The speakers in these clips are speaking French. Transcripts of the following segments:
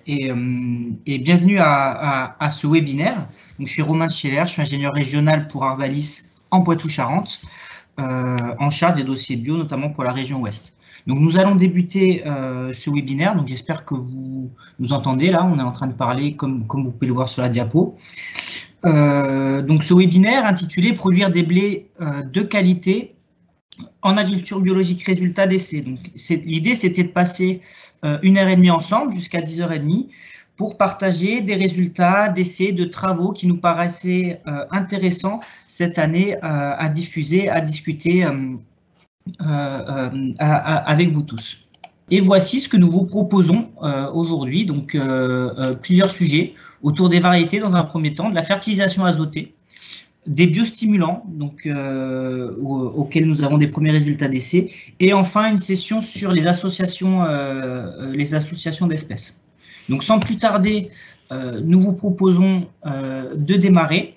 et bienvenue à ce webinaire. Donc, je suis Romain Scheller, je suis ingénieur régional pour Arvalis en Poitou-Charentes, en charge des dossiers bio, notamment pour la région Ouest. Donc, nous allons débuter ce webinaire. Donc, j'espère que vous nous entendez. Là, on est en train de parler, comme vous pouvez le voir sur la diapo. Donc, ce webinaire intitulé « Produire des blés de qualité en agriculture biologique, résultat d'essai ». Donc, l'idée, c'était de passer 1h30 ensemble jusqu'à 10h30 pour partager des résultats d'essais, de travaux qui nous paraissaient intéressants cette année à diffuser, à discuter avec vous tous. Et voici ce que nous vous proposons aujourd'hui. Donc, plusieurs sujets autour des variétés dans un premier temps, de la fertilisation azotée, des biostimulants donc, auxquels nous avons des premiers résultats d'essai, et enfin une session sur les associations d'espèces. Donc sans plus tarder, nous vous proposons de démarrer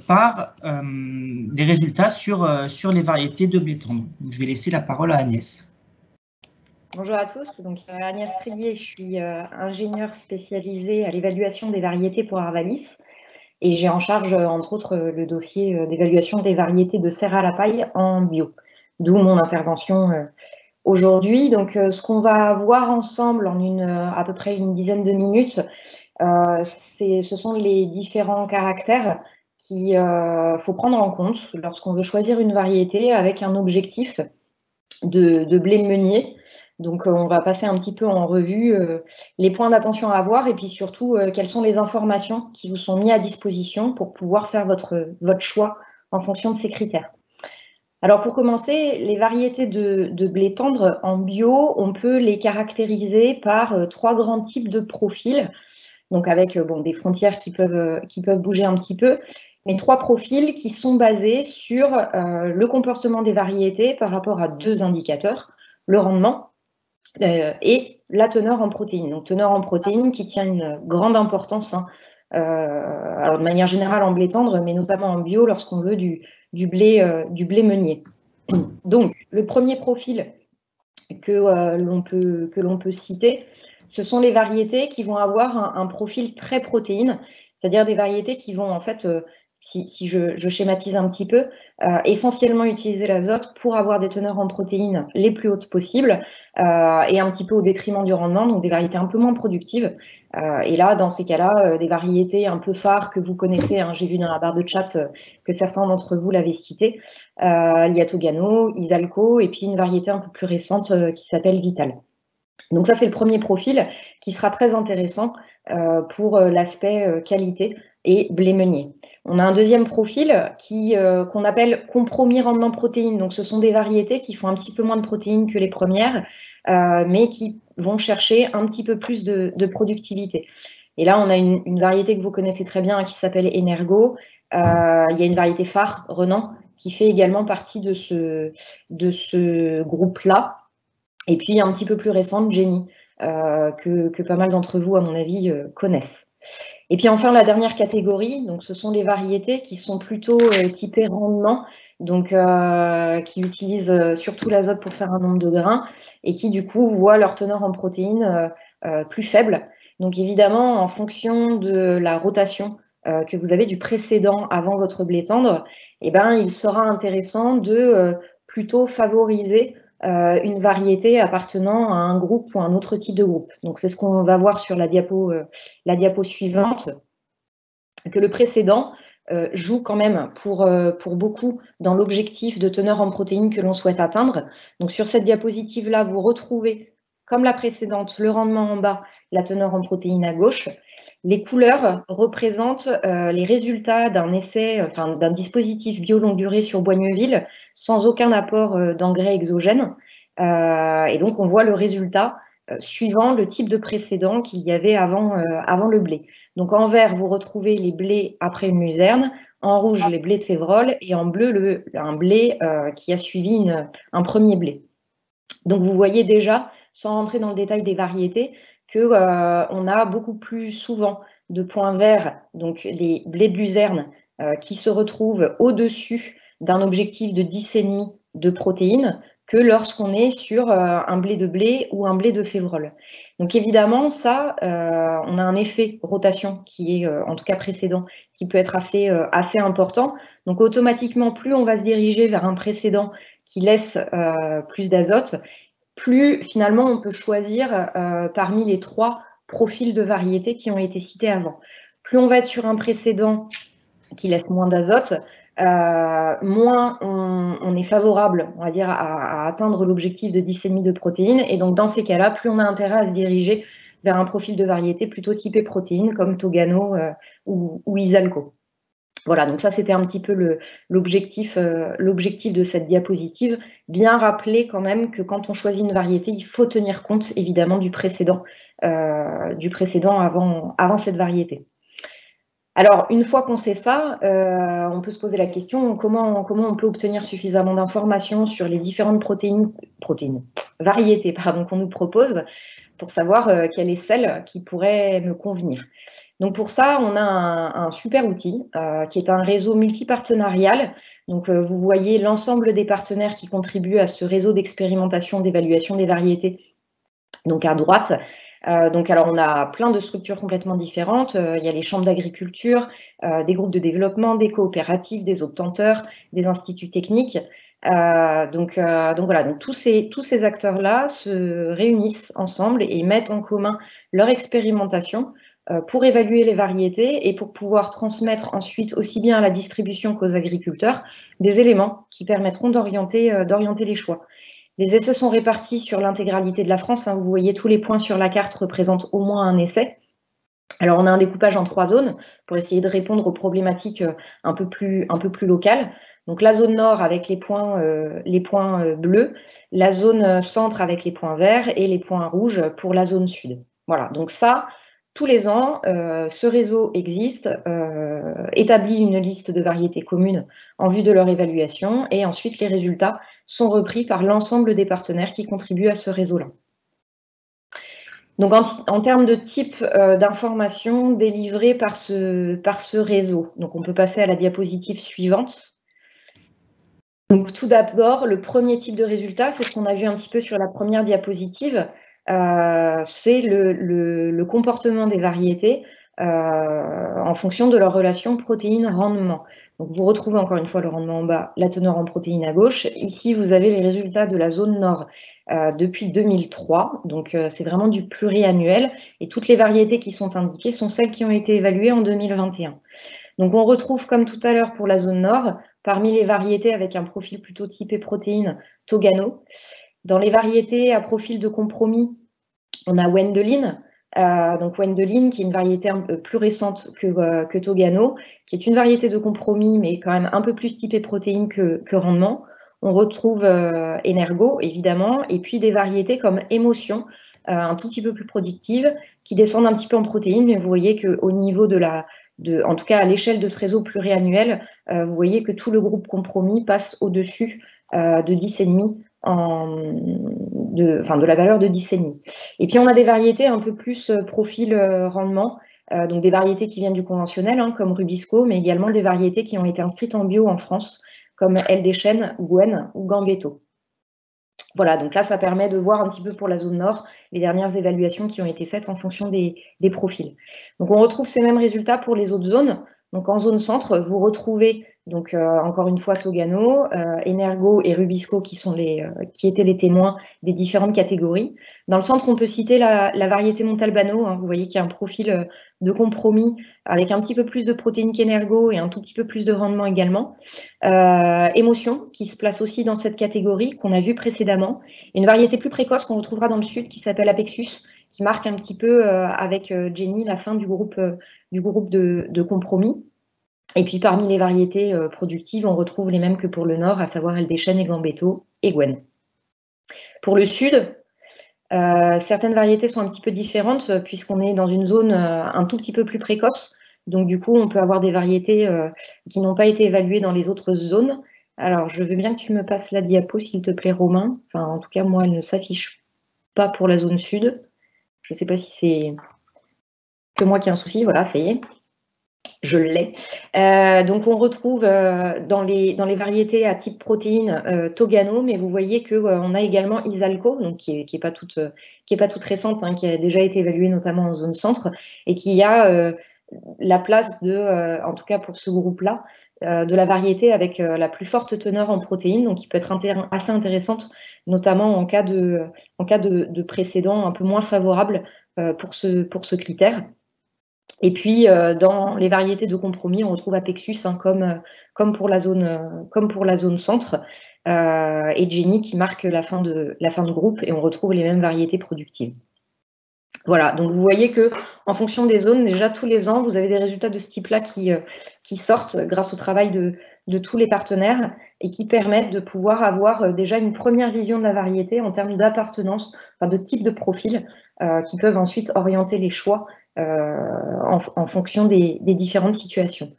par des résultats sur les variétés de blé tendre. Je vais laisser la parole à Agnès. Bonjour à tous, donc Agnès Trillier, je suis ingénieure spécialisée à l'évaluation des variétés pour Arvalis. Et j'ai en charge, entre autres, le dossier d'évaluation des variétés de serre à la paille en bio, d'où mon intervention aujourd'hui. Donc, ce qu'on va voir ensemble en à peu près une dizaine de minutes, ce sont les différents caractères qu'il faut prendre en compte lorsqu'on veut choisir une variété avec un objectif de blé meunier. Donc, on va passer un petit peu en revue les points d'attention à avoir et puis surtout, quelles sont les informations qui vous sont mises à disposition pour pouvoir faire votre choix en fonction de ces critères. Alors, pour commencer, les variétés de blé tendre en bio, on peut les caractériser par 3 grands types de profils, donc avec des frontières qui peuvent bouger un petit peu, mais 3 profils qui sont basés sur le comportement des variétés par rapport à 2 indicateurs, le rendement et la teneur en protéines. Donc, teneur en protéines qui tient une grande importance, alors de manière générale en blé tendre, mais notamment en bio lorsqu'on veut du blé meunier. Donc, le premier profil que l'on peut citer, ce sont les variétés qui vont avoir un profil très protéine, c'est-à-dire des variétés qui vont en fait, si je schématise un petit peu, essentiellement utiliser l'azote pour avoir des teneurs en protéines les plus hautes possibles et un petit peu au détriment du rendement, donc des variétés un peu moins productives. Et là, dans ces cas-là, des variétés un peu phares que vous connaissez, hein, j'ai vu dans la barre de chat que certains d'entre vous l'avaient cité, Liatogano, Isalco, et puis une variété un peu plus récente qui s'appelle Vital. Donc ça, c'est le premier profil qui sera très intéressant pour l'aspect qualité et blé meunier. On a un deuxième profil qu'on appelle compromis rendement protéines. Donc ce sont des variétés qui font un petit peu moins de protéines que les premières, mais qui vont chercher un petit peu plus de productivité. Et là, on a une variété que vous connaissez très bien qui s'appelle Energo. Il y a une variété phare, Renan, qui fait également partie de ce groupe-là. Et puis, un petit peu plus récente, Jenny, que pas mal d'entre vous, à mon avis, connaissent. Et puis enfin, la dernière catégorie, donc ce sont les variétés qui sont plutôt typées rendement, donc qui utilisent surtout l'azote pour faire un nombre de grains et qui, du coup, voient leur teneur en protéines plus faible. Donc évidemment, en fonction de la rotation que vous avez du précédent avant votre blé tendre, eh ben, il sera intéressant de plutôt favoriser une variété appartenant à un groupe ou un autre type de groupe. Donc c'est ce qu'on va voir sur la diapo suivante, que le précédent joue quand même pour beaucoup dans l'objectif de teneur en protéines que l'on souhaite atteindre. Donc sur cette diapositive-là, vous retrouvez, comme la précédente, le rendement en bas, la teneur en protéines à gauche. Les couleurs représentent les résultats d'un essai, enfin d'un dispositif bio longue durée sur Boigneville, sans aucun apport d'engrais exogènes. Et donc, on voit le résultat suivant le type de précédent qu'il y avait avant le blé. Donc, en vert, vous retrouvez les blés après une luzerne, en rouge, les blés de févrole, et en bleu, un blé qui a suivi un premier blé. Donc, vous voyez déjà, sans rentrer dans le détail des variétés, qu'on a beaucoup plus souvent de points verts, donc les blés de luzerne, qui se retrouvent au-dessus d'un objectif de 10,5 de protéines que lorsqu'on est sur un blé de blé ou un blé de févrole. Donc évidemment, ça, on a un effet rotation qui est, en tout cas précédent, qui peut être assez important. Donc automatiquement, plus on va se diriger vers un précédent qui laisse plus d'azote, plus finalement on peut choisir parmi les 3 profils de variétés qui ont été cités avant. Plus on va être sur un précédent qui laisse moins d'azote, moins on est favorable, on va dire, à atteindre l'objectif de 10,5 de protéines. Et donc, dans ces cas-là, plus on a intérêt à se diriger vers un profil de variété plutôt typé protéines, comme Togano ou Isalco. Voilà, donc ça, c'était un petit peu l'objectif de cette diapositive. Bien rappeler quand même que quand on choisit une variété, il faut tenir compte, évidemment, du précédent avant cette variété. Alors, une fois qu'on sait ça, on peut se poser la question comment on peut obtenir suffisamment d'informations sur les différentes variétés qu'on nous propose pour savoir quelle est celle qui pourrait me convenir. Donc pour ça, on a un super outil qui est un réseau multipartenarial. Donc vous voyez l'ensemble des partenaires qui contribuent à ce réseau d'expérimentation, d'évaluation des variétés. Donc à droite, alors on a plein de structures complètement différentes. Il y a les chambres d'agriculture, des groupes de développement, des coopératives, des obtenteurs, des instituts techniques. Donc voilà, donc tous ces acteurs-là se réunissent ensemble et mettent en commun leur expérimentation pour évaluer les variétés et pour pouvoir transmettre ensuite aussi bien à la distribution qu'aux agriculteurs des éléments qui permettront d'orienter les choix. Les essais sont répartis sur l'intégralité de la France. Vous voyez, tous les points sur la carte représentent au moins un essai. Alors, on a un découpage en 3 zones pour essayer de répondre aux problématiques un peu plus locales. Donc, la zone nord avec les points bleus, la zone centre avec les points verts et les points rouges pour la zone sud. Voilà, donc ça, tous les ans, ce réseau existe, établit une liste de variétés communes en vue de leur évaluation et ensuite les résultats sont repris par l'ensemble des partenaires qui contribuent à ce réseau-là. Donc en termes de type d'informations délivrées par ce réseau, donc on peut passer à la diapositive suivante. Donc tout d'abord, le premier type de résultat, c'est ce qu'on a vu un petit peu sur la première diapositive, c'est le comportement des variétés en fonction de leur relation protéines-rendement. Donc vous retrouvez encore une fois le rendement en bas, la teneur en protéines à gauche. Ici, vous avez les résultats de la zone nord depuis 2003. Donc c'est vraiment du pluriannuel. Et toutes les variétés qui sont indiquées sont celles qui ont été évaluées en 2021. Donc on retrouve, comme tout à l'heure pour la zone nord, parmi les variétés avec un profil plutôt typé protéines, Togano. Dans les variétés à profil de compromis, on a Wendelin. Donc Wendelin, qui est une variété un peu plus récente que Togano, qui est une variété de compromis, mais quand même un peu plus typée protéines que rendement. On retrouve Energo, évidemment, et puis des variétés comme Émotion, un tout petit peu plus productives, qui descendent un petit peu en protéines, mais vous voyez qu'au niveau en tout cas à l'échelle de ce réseau pluriannuel, vous voyez que tout le groupe compromis passe au-dessus de 10,5 de la valeur de 10,5. Et puis on a des variétés un peu plus profil rendement, donc des variétés qui viennent du conventionnel, comme Rubisco, mais également des variétés qui ont été inscrites en bio en France, comme El Deschênes, Gwen ou Gambetto. Voilà, donc là, ça permet de voir un petit peu pour la zone nord les dernières évaluations qui ont été faites en fonction des profils. Donc on retrouve ces mêmes résultats pour les autres zones. Donc en zone centre, vous retrouvez donc encore une fois Togano, Energo et Rubisco qui étaient les témoins des différentes catégories. Dans le centre, on peut citer la variété Montalbano. Vous voyez qu'il y a un profil de compromis avec un petit peu plus de protéines qu'Energo et un tout petit peu plus de rendement également. Émotion, qui se place aussi dans cette catégorie qu'on a vue précédemment. Une variété plus précoce qu'on retrouvera dans le sud qui s'appelle Apexus, qui marque un petit peu avec Jenny la fin du groupe de compromis. Et puis parmi les variétés productives, on retrouve les mêmes que pour le nord, à savoir El Deschênes et Gambetto et Gwen. Pour le sud, certaines variétés sont un petit peu différentes puisqu'on est dans une zone un tout petit peu plus précoce. Donc du coup, on peut avoir des variétés qui n'ont pas été évaluées dans les autres zones. Alors, je veux bien que tu me passes la diapo, s'il te plaît, Romain. Enfin, en tout cas, moi, elle ne s'affiche pas pour la zone sud. Je ne sais pas si c'est que moi qui ai un souci. Voilà, ça y est. Je l'ai. Donc on retrouve dans les variétés à type protéine Togano, mais vous voyez qu'on a également Isalco, donc qui est pas toute récente, hein, qui a déjà été évaluée notamment en zone centre, et qui a la place en tout cas pour ce groupe-là, de la variété avec la plus forte teneur en protéines, donc qui peut être assez intéressante, notamment en cas de précédent un peu moins favorable pour ce critère. Et puis, dans les variétés de compromis, on retrouve Apexus, hein, comme pour la zone centre, et Jenny qui marque la fin de groupe, et on retrouve les mêmes variétés productives. Voilà, donc vous voyez que en fonction des zones, déjà tous les ans, vous avez des résultats de ce type-là qui sortent grâce au travail de tous les partenaires et qui permettent de pouvoir avoir déjà une première vision de la variété en termes d'appartenance, enfin de type de profil, qui peuvent ensuite orienter les choix en fonction des différentes situations.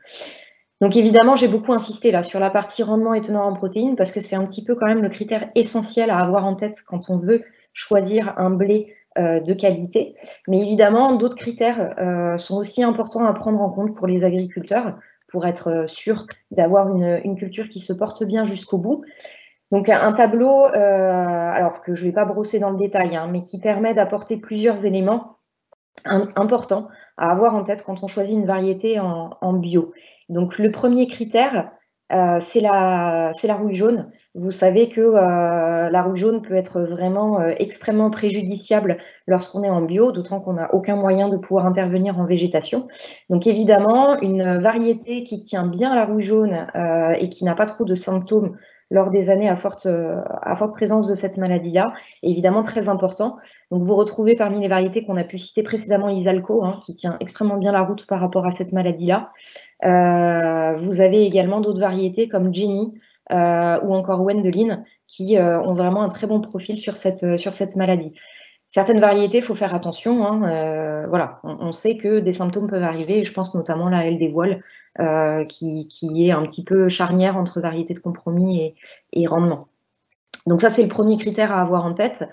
Donc évidemment, j'ai beaucoup insisté là sur la partie rendement et teneur en protéines parce que c'est un petit peu quand même le critère essentiel à avoir en tête quand on veut choisir un blé de qualité. Mais évidemment, d'autres critères sont aussi importants à prendre en compte pour les agriculteurs pour être sûr d'avoir une culture qui se porte bien jusqu'au bout. Donc un tableau, alors que je ne vais pas brosser dans le détail, hein, mais qui permet d'apporter plusieurs éléments importants à avoir en tête quand on choisit une variété en bio. Donc le premier critère, c'est la rouille jaune. Vous savez que la rouille jaune peut être vraiment extrêmement préjudiciable lorsqu'on est en bio, d'autant qu'on n'a aucun moyen de pouvoir intervenir en végétation. Donc évidemment, une variété qui tient bien à la rouille jaune et qui n'a pas trop de symptômes lors des années à forte présence de cette maladie-là, est évidemment très important. Donc vous retrouvez parmi les variétés qu'on a pu citer précédemment Isalco, hein, qui tient extrêmement bien la route par rapport à cette maladie-là. Vous avez également d'autres variétés comme Jenny ou encore Wendeline qui ont vraiment un très bon profil sur cette maladie. Certaines variétés, il faut faire attention. Hein, voilà, on sait que des symptômes peuvent arriver, et je pense notamment à la L des voiles, qui est un petit peu charnière entre variété de compromis et rendement. Donc ça, c'est le premier critère à avoir en tête.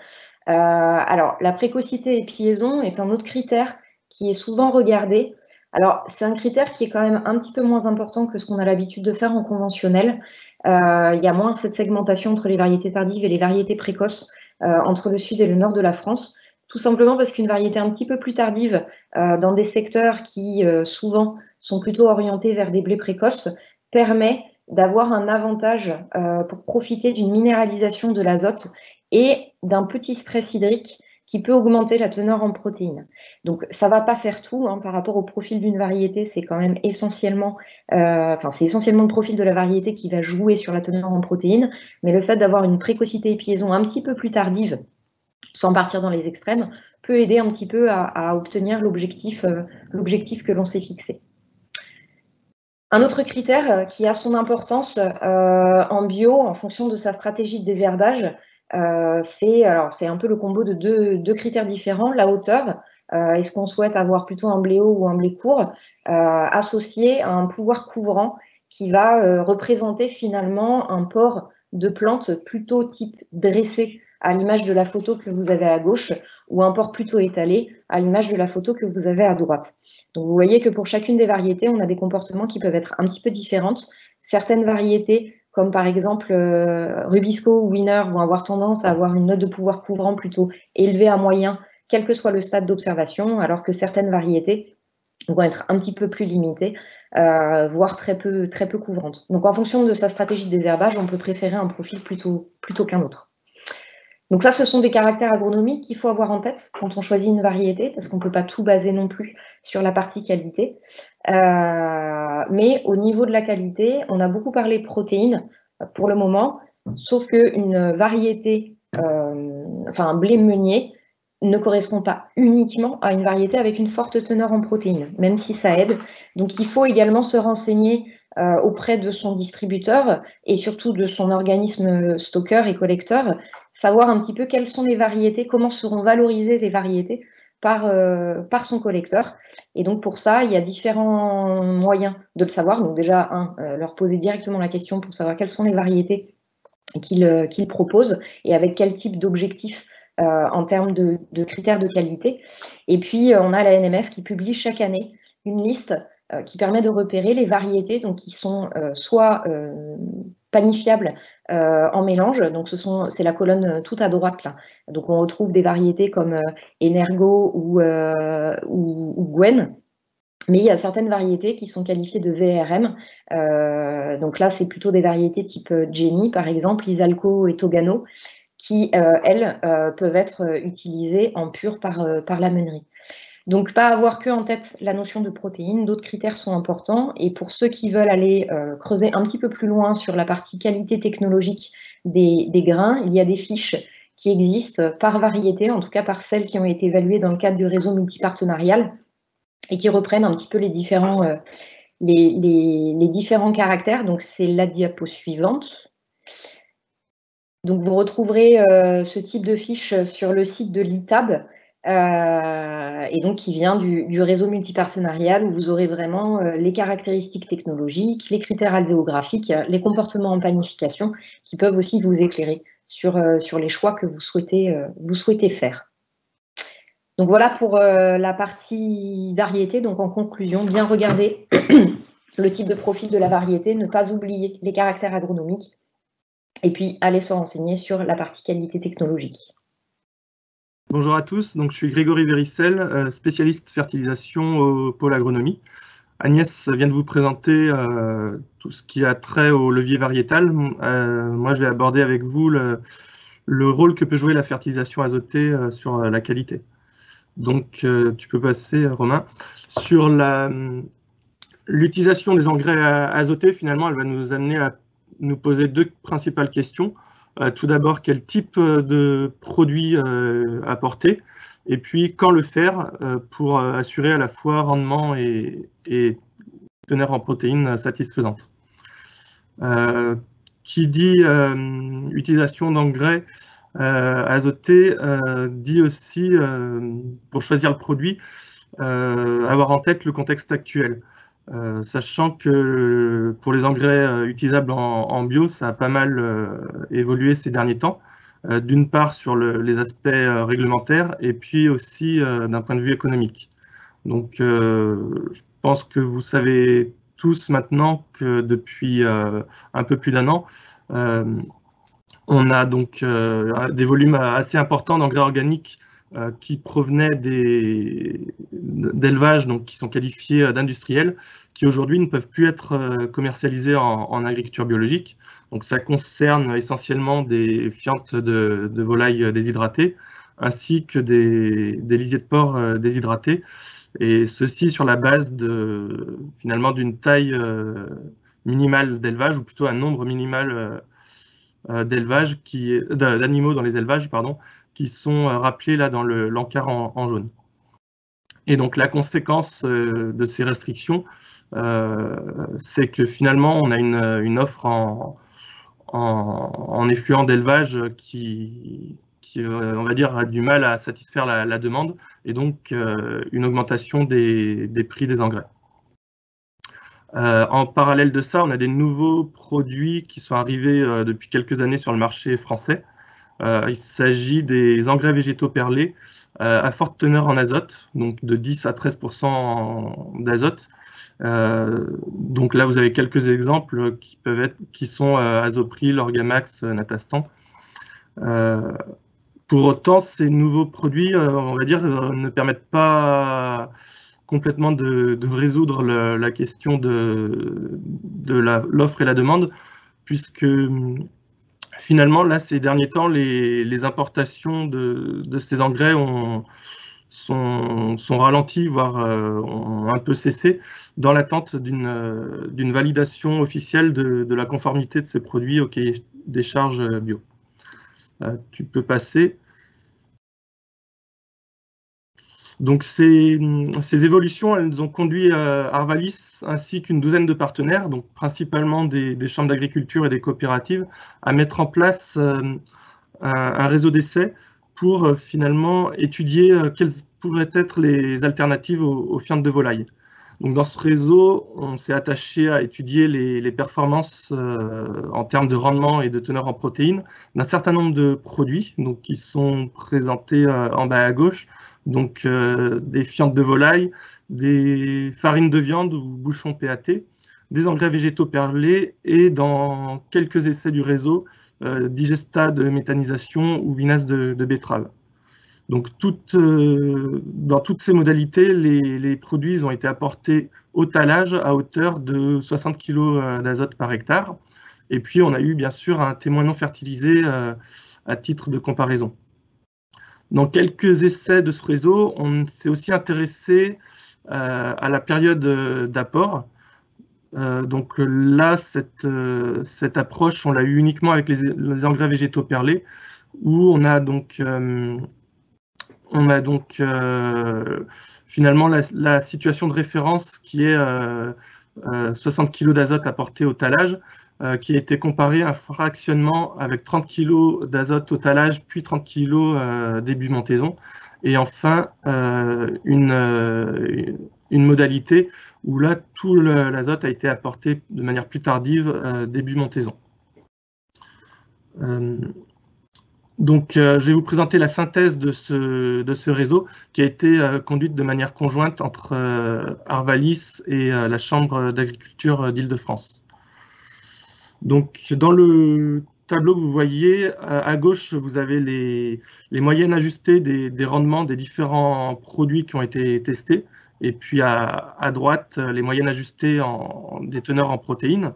Alors, la précocité et piaison est un autre critère qui est souvent regardé. Alors, c'est un critère qui est quand même un petit peu moins important que ce qu'on a l'habitude de faire en conventionnel. Il y a moins cette segmentation entre les variétés tardives et les variétés précoces entre le sud et le nord de la France, tout simplement parce qu'une variété un petit peu plus tardive dans des secteurs qui souvent sont plutôt orientés vers des blés précoces permet d'avoir un avantage pour profiter d'une minéralisation de l'azote et d'un petit stress hydrique qui peut augmenter la teneur en protéines. Donc ça ne va pas faire tout hein, par rapport au profil d'une variété, c'est quand même essentiellement, c'est essentiellement le profil de la variété qui va jouer sur la teneur en protéines, mais le fait d'avoir une précocité et piaison un petit peu plus tardive, sans partir dans les extrêmes, peut aider un petit peu à obtenir l'objectif que l'on s'est fixé. Un autre critère qui a son importance en bio en fonction de sa stratégie de désherbage, c'est un peu le combo de deux critères différents. La hauteur, est-ce qu'on souhaite avoir plutôt un blé haut ou un blé court, associé à un pouvoir couvrant qui va représenter finalement un port de plante plutôt type dressé à l'image de la photo que vous avez à gauche, ou un port plutôt étalé à l'image de la photo que vous avez à droite. Donc vous voyez que pour chacune des variétés, on a des comportements qui peuvent être un petit peu différentes. Certaines variétés, comme par exemple Rubisco ou Winner, vont avoir tendance à avoir une note de pouvoir couvrant plutôt élevée à moyen, quel que soit le stade d'observation, alors que certaines variétés vont être un petit peu plus limitées, voire très peu couvrantes. Donc en fonction de sa stratégie de désherbage, on peut préférer un profil plutôt qu'un autre. Donc ça, ce sont des caractères agronomiques qu'il faut avoir en tête quand on choisit une variété, parce qu'on ne peut pas tout baser non plus sur la partie qualité. Mais au niveau de la qualité, on a beaucoup parlé protéines pour le moment, sauf qu'une variété, un blé meunier, ne correspond pas uniquement à une variété avec une forte teneur en protéines, même si ça aide. Donc il faut également se renseigner auprès de son distributeur et surtout de son organisme stockeur et collecteur, savoir un petit peu quelles sont les variétés, comment seront valorisées les variétés par son collecteur. Et donc pour ça, il y a différents moyens de le savoir. Donc déjà, leur poser directement la question pour savoir quelles sont les variétés qu'il propose et avec quel type d'objectif en termes de critères de qualité. Et puis, on a la NMF qui publie chaque année une liste qui permet de repérer les variétés donc, qui sont soit panifiables en mélange, donc c'est la colonne tout à droite là. Donc on retrouve des variétés comme Energo ou Gwen, mais il y a certaines variétés qui sont qualifiées de VRM. Donc là, c'est plutôt des variétés type Jenny, par exemple, Isalco et Togano, qui, elles, peuvent être utilisées en pur par la meunerie. Donc, pas avoir que en tête la notion de protéines, d'autres critères sont importants. Et pour ceux qui veulent aller creuser un petit peu plus loin sur la partie qualité technologique des grains, il y a des fiches qui existent par variété, en tout cas par celles qui ont été évaluées dans le cadre du réseau multipartenarial et qui reprennent un petit peu les différents caractères. Donc, c'est la diapo suivante. Donc, vous retrouverez ce type de fiche sur le site de l'ITAB, et donc qui vient du réseau multipartenarial, où vous aurez vraiment les caractéristiques technologiques, les critères alvéographiques, les comportements en panification, qui peuvent aussi vous éclairer sur les choix que vous souhaitez faire. Donc voilà pour la partie variété. Donc en conclusion, bien regarder le type de profil de la variété, ne pas oublier les caractères agronomiques, et puis aller se renseigner sur la partie qualité technologique. Bonjour à tous, donc je suis Grégory Véricel, spécialiste fertilisation au pôle agronomie. Agnès vient de vous présenter tout ce qui a trait au levier variétal. Moi, je vais aborder avec vous le rôle que peut jouer la fertilisation azotée sur la qualité. Donc, tu peux passer, Romain. Sur l'utilisation des engrais azotés, finalement, elle va nous amener à nous poser deux principales questions. Tout d'abord, quel type de produit apporter, et puis quand le faire pour assurer à la fois rendement et teneur en protéines satisfaisante. Qui dit utilisation d'engrais azotés dit aussi, pour choisir le produit, avoir en tête le contexte actuel. Sachant que pour les engrais utilisables en bio, ça a pas mal évolué ces derniers temps. D'une part sur les aspects réglementaires et puis aussi d'un point de vue économique. Donc je pense que vous savez tous maintenant que depuis un peu plus d'un an, on a donc des volumes assez importants d'engrais organiques qui provenaient d'élevages, donc qui sont qualifiés d'industriels, qui aujourd'hui ne peuvent plus être commercialisés en agriculture biologique. Donc ça concerne essentiellement des fientes de volailles déshydratées, ainsi que des lisiers de porc déshydratés, et ceci sur la base finalement d'une taille minimale d'élevage, ou plutôt un nombre minimal d'animaux dans les élevages, pardon, qui sont rappelés là dans l'encart en jaune. Et donc la conséquence de ces restrictions, c'est que finalement on a une offre en effluent d'élevage qui on va dire a du mal à satisfaire la demande, et donc une augmentation des prix des engrais. En parallèle de ça, on a des nouveaux produits qui sont arrivés depuis quelques années sur le marché français. Il s'agit des engrais végétaux perlés à forte teneur en azote, donc de 10 à 13% d'azote. Donc là, vous avez quelques exemples qui sont Azopril, Orgamax, Natastan. Pour autant, ces nouveaux produits, on va dire, ne permettent pas complètement de résoudre la question de l'offre et la demande, puisque finalement, là, ces derniers temps, les importations de ces engrais sont ralenties, voire ont un peu cessé, dans l'attente d'une validation officielle de la conformité de ces produits au cahier des charges bio. Tu peux passer. Donc ces évolutions, elles ont conduit Arvalis ainsi qu'une douzaine de partenaires, donc principalement des chambres d'agriculture et des coopératives, à mettre en place un réseau d'essais pour finalement étudier quelles pourraient être les alternatives aux fientes de volaille. Donc dans ce réseau, on s'est attaché à étudier les performances en termes de rendement et de teneur en protéines d'un certain nombre de produits, donc qui sont présentés en bas à gauche. donc des fientes de volaille, des farines de viande ou bouchons PAT, des engrais végétaux perlés et dans quelques essais du réseau, digestat de méthanisation ou vinasse de betterave. Donc dans toutes ces modalités, les produits ont été apportés au talage à hauteur de 60 kg d'azote par hectare. Et puis on a eu bien sûr un témoin non fertilisé à titre de comparaison. Dans quelques essais de ce réseau, on s'est aussi intéressé à la période d'apport. Donc là, cette approche, on l'a eu uniquement avec les engrais végétaux perlés, où on a donc finalement la situation de référence qui est 60 kg d'azote apporté au talage, qui a été comparé à un fractionnement avec 30 kg d'azote au talage, puis 30 kg début montaison, et enfin une modalité où là tout l'azote a été apporté de manière plus tardive début montaison. Donc, je vais vous présenter la synthèse de ce réseau qui a été conduite de manière conjointe entre Arvalis et la Chambre d'agriculture d'Île-de-France. Donc, dans le tableau que vous voyez, à gauche, vous avez les moyennes ajustées des rendements des différents produits qui ont été testés. Et puis, à droite, les moyennes ajustées des teneurs en protéines.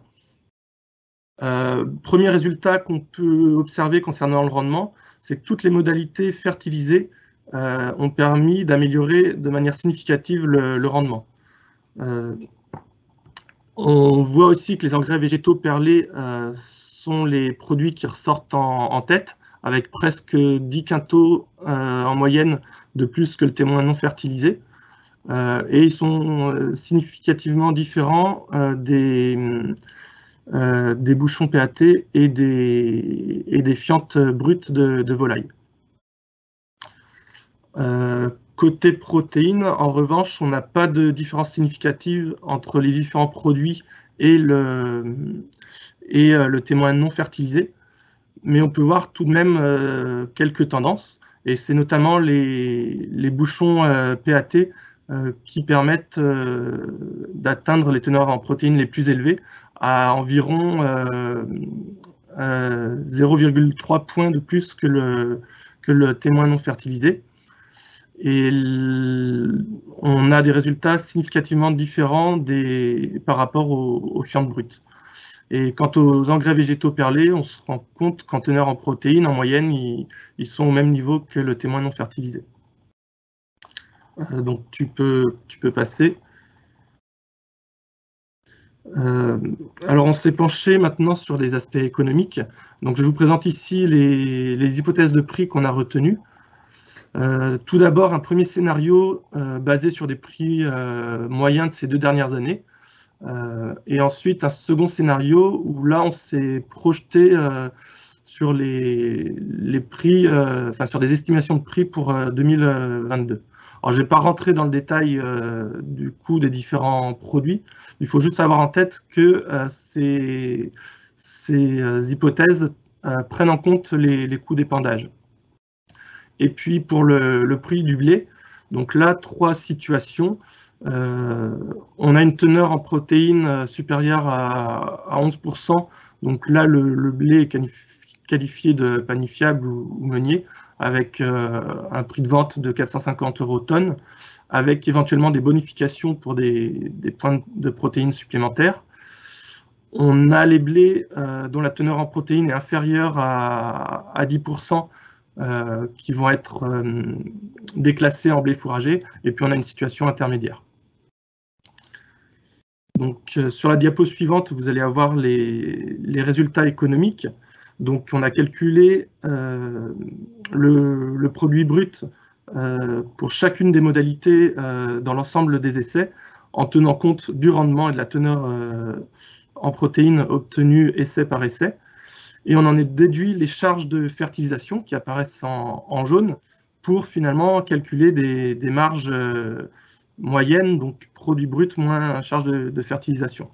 Premier résultat qu'on peut observer concernant le rendement, c'est que toutes les modalités fertilisées ont permis d'améliorer de manière significative le rendement. On voit aussi que les engrais végétaux perlés sont les produits qui ressortent en tête, avec presque 10 quintaux en moyenne de plus que le témoin non fertilisé. Et ils sont significativement différents des bouchons PAT et des fientes brutes de volaille. Côté protéines, en revanche, on n'a pas de différence significative entre les différents produits et le témoin non fertilisé, mais on peut voir tout de même quelques tendances, et c'est notamment les bouchons PAT qui permettent d'atteindre les teneurs en protéines les plus élevées, à environ 0,3 points de plus que le témoin non fertilisé. Et on a des résultats significativement différents par rapport aux fientes brutes. Et quant aux engrais végétaux perlés, on se rend compte qu'en teneur en protéines, en moyenne, ils sont au même niveau que le témoin non fertilisé. Donc tu peux passer. Alors on s'est penché maintenant sur les aspects économiques. Donc je vous présente ici les hypothèses de prix qu'on a retenues. Tout d'abord, un premier scénario basé sur des prix moyens de ces 2 dernières années. Et ensuite, un second scénario où là, on s'est projeté sur les prix, sur des estimations de prix pour 2022. Alors, je ne vais pas rentrer dans le détail du coût des différents produits. Il faut juste avoir en tête que ces hypothèses prennent en compte les coûts d'épandage. Et puis pour le prix du blé, donc là, 3 situations. On a une teneur en protéines supérieure à 11%. Donc là, le blé est qualifié de panifiable ou meunier, avec un prix de vente de 450 € tonne, avec éventuellement des bonifications pour des points de protéines supplémentaires. On a les blés dont la teneur en protéines est inférieure à 10%, qui vont être déclassés en blé fourragé, et puis on a une situation intermédiaire. Donc sur la diapo suivante, vous allez avoir les résultats économiques. Donc on a calculé le produit brut pour chacune des modalités dans l'ensemble des essais, en tenant compte du rendement et de la teneur en protéines obtenues essai par essai. Et on en a déduit les charges de fertilisation qui apparaissent en jaune pour finalement calculer des marges moyennes, donc produit brut moins charge de fertilisation.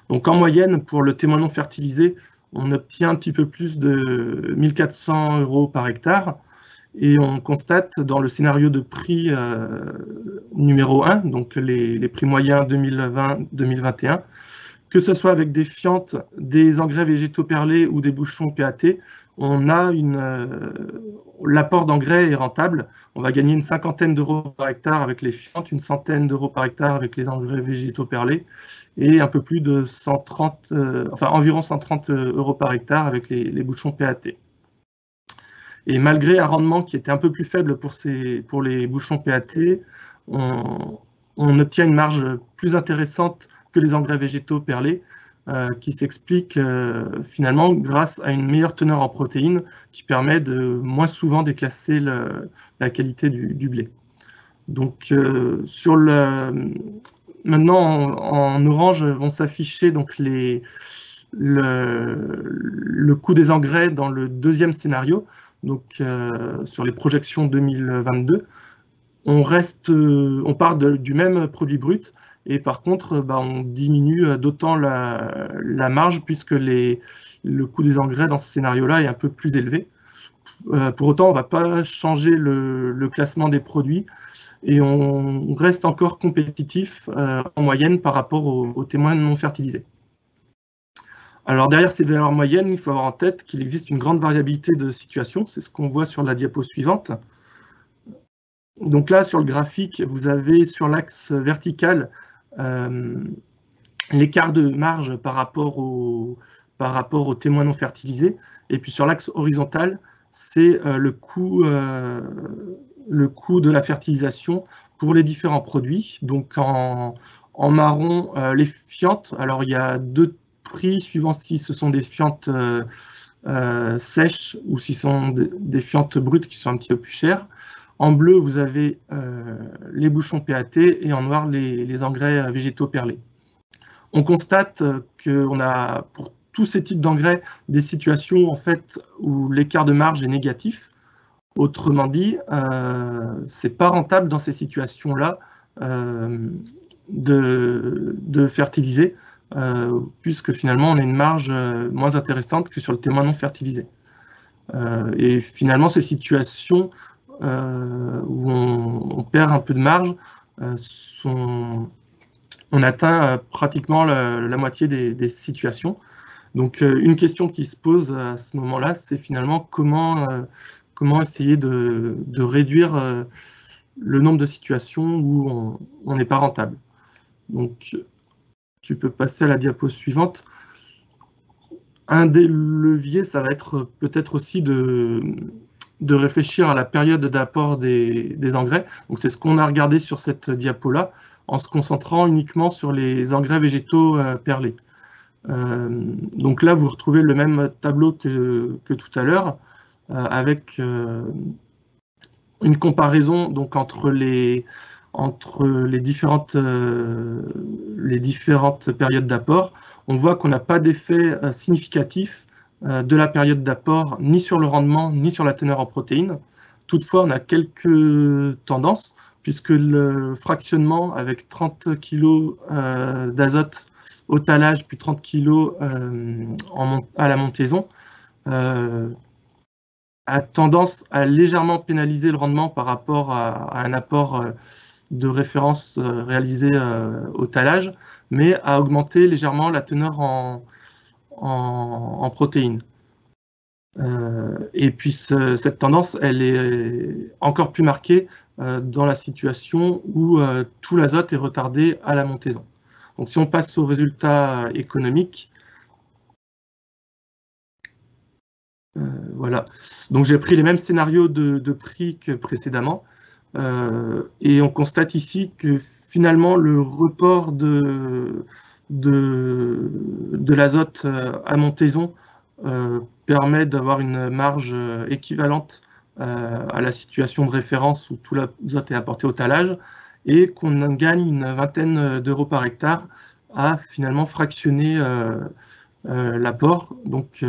Donc en moyenne, pour le témoin non fertilisé, on obtient un petit peu plus de 1 400 € par hectare. Et on constate dans le scénario de prix numéro 1, donc les prix moyens 2020-2021, que ce soit avec des fientes, des engrais végétaux perlés ou des bouchons PAT, on a l'apport d'engrais est rentable. On va gagner une 50aine d'euros par hectare avec les fientes, une 100aine d'euros par hectare avec les engrais végétaux perlés et un peu plus de environ 130 euros par hectare avec les bouchons PAT. Et malgré un rendement qui était un peu plus faible pour les bouchons PAT, on obtient une marge plus intéressante que les engrais végétaux perlés, qui s'explique finalement grâce à une meilleure teneur en protéines qui permet de moins souvent déclasser la qualité du blé. Donc maintenant en orange vont s'afficher donc le coût des engrais dans le deuxième scénario, donc sur les projections 2022. On part du même produit brut, et par contre, on diminue d'autant la marge puisque le coût des engrais dans ce scénario-là est un peu plus élevé. Pour autant, on ne va pas changer le classement des produits et on reste encore compétitif en moyenne par rapport aux témoins non fertilisés. Alors derrière ces valeurs moyennes, il faut avoir en tête qu'il existe une grande variabilité de situation. C'est ce qu'on voit sur la diapo suivante. Donc là, sur le graphique, vous avez sur l'axe vertical l'écart de marge par rapport aux témoins non fertilisés. Et puis sur l'axe horizontal, c'est le coût de la fertilisation pour les différents produits. Donc en marron, les fientes. Alors il y a deux prix suivant si ce sont des fientes sèches ou si ce sont des fientes brutes qui sont un petit peu plus chères. En bleu, vous avez les bouchons PAT et en noir, les engrais végétaux perlés. On constate qu'on a, pour tous ces types d'engrais, des situations en fait, où l'écart de marge est négatif. Autrement dit, ce n'est pas rentable dans ces situations-là de fertiliser, puisque finalement, on a une marge moins intéressante que sur le témoin non fertilisé. Et finalement, ces situations où on perd un peu de marge, on atteint pratiquement la moitié des situations. Donc une question qui se pose à ce moment-là, c'est finalement comment essayer de réduire le nombre de situations où on n'est pas rentable. Donc tu peux passer à la diapo suivante. Un des leviers, ça va être peut-être aussi de réfléchir à la période d'apport des engrais. Donc c'est ce qu'on a regardé sur cette diapo-là, en se concentrant uniquement sur les engrais végétaux perlés. Donc là, vous retrouvez le même tableau que tout à l'heure, avec une comparaison donc, entre les différentes périodes d'apport. On voit qu'on n'a pas d'effet significatif de la période d'apport, ni sur le rendement, ni sur la teneur en protéines. Toutefois, on a quelques tendances, puisque le fractionnement avec 30 kg d'azote au tallage, puis 30 kg à la montaison, a tendance à légèrement pénaliser le rendement par rapport à un apport de référence réalisé au tallage, mais à augmenter légèrement la teneur en protéines. Et puis cette tendance, elle est encore plus marquée dans la situation où tout l'azote est retardé à la montaison. Donc si on passe aux résultats économiques, voilà. Donc j'ai pris les mêmes scénarios de prix que précédemment, et on constate ici que finalement le report de l'azote à montaison permet d'avoir une marge équivalente à la situation de référence où tout l'azote est apporté au tallage, et qu'on gagne une vingtaine d'euros par hectare à finalement fractionner l'apport, donc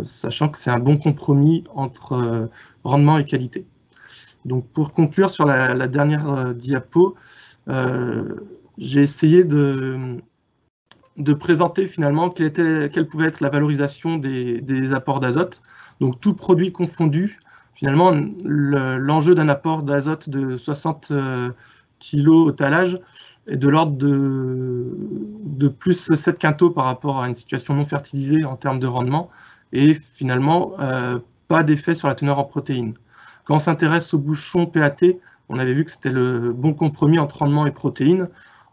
sachant que c'est un bon compromis entre rendement et qualité. Donc pour conclure sur la dernière diapo, j'ai essayé de présenter finalement quelle pouvait être la valorisation des apports d'azote. Donc tout produit confondu, finalement, l'enjeu d'un apport d'azote de 60 kg au talage est de l'ordre de plus 7 quintaux par rapport à une situation non fertilisée en termes de rendement, et finalement, pas d'effet sur la teneur en protéines. Quand on s'intéresse au bouchon PAT, on avait vu que c'était le bon compromis entre rendement et protéines.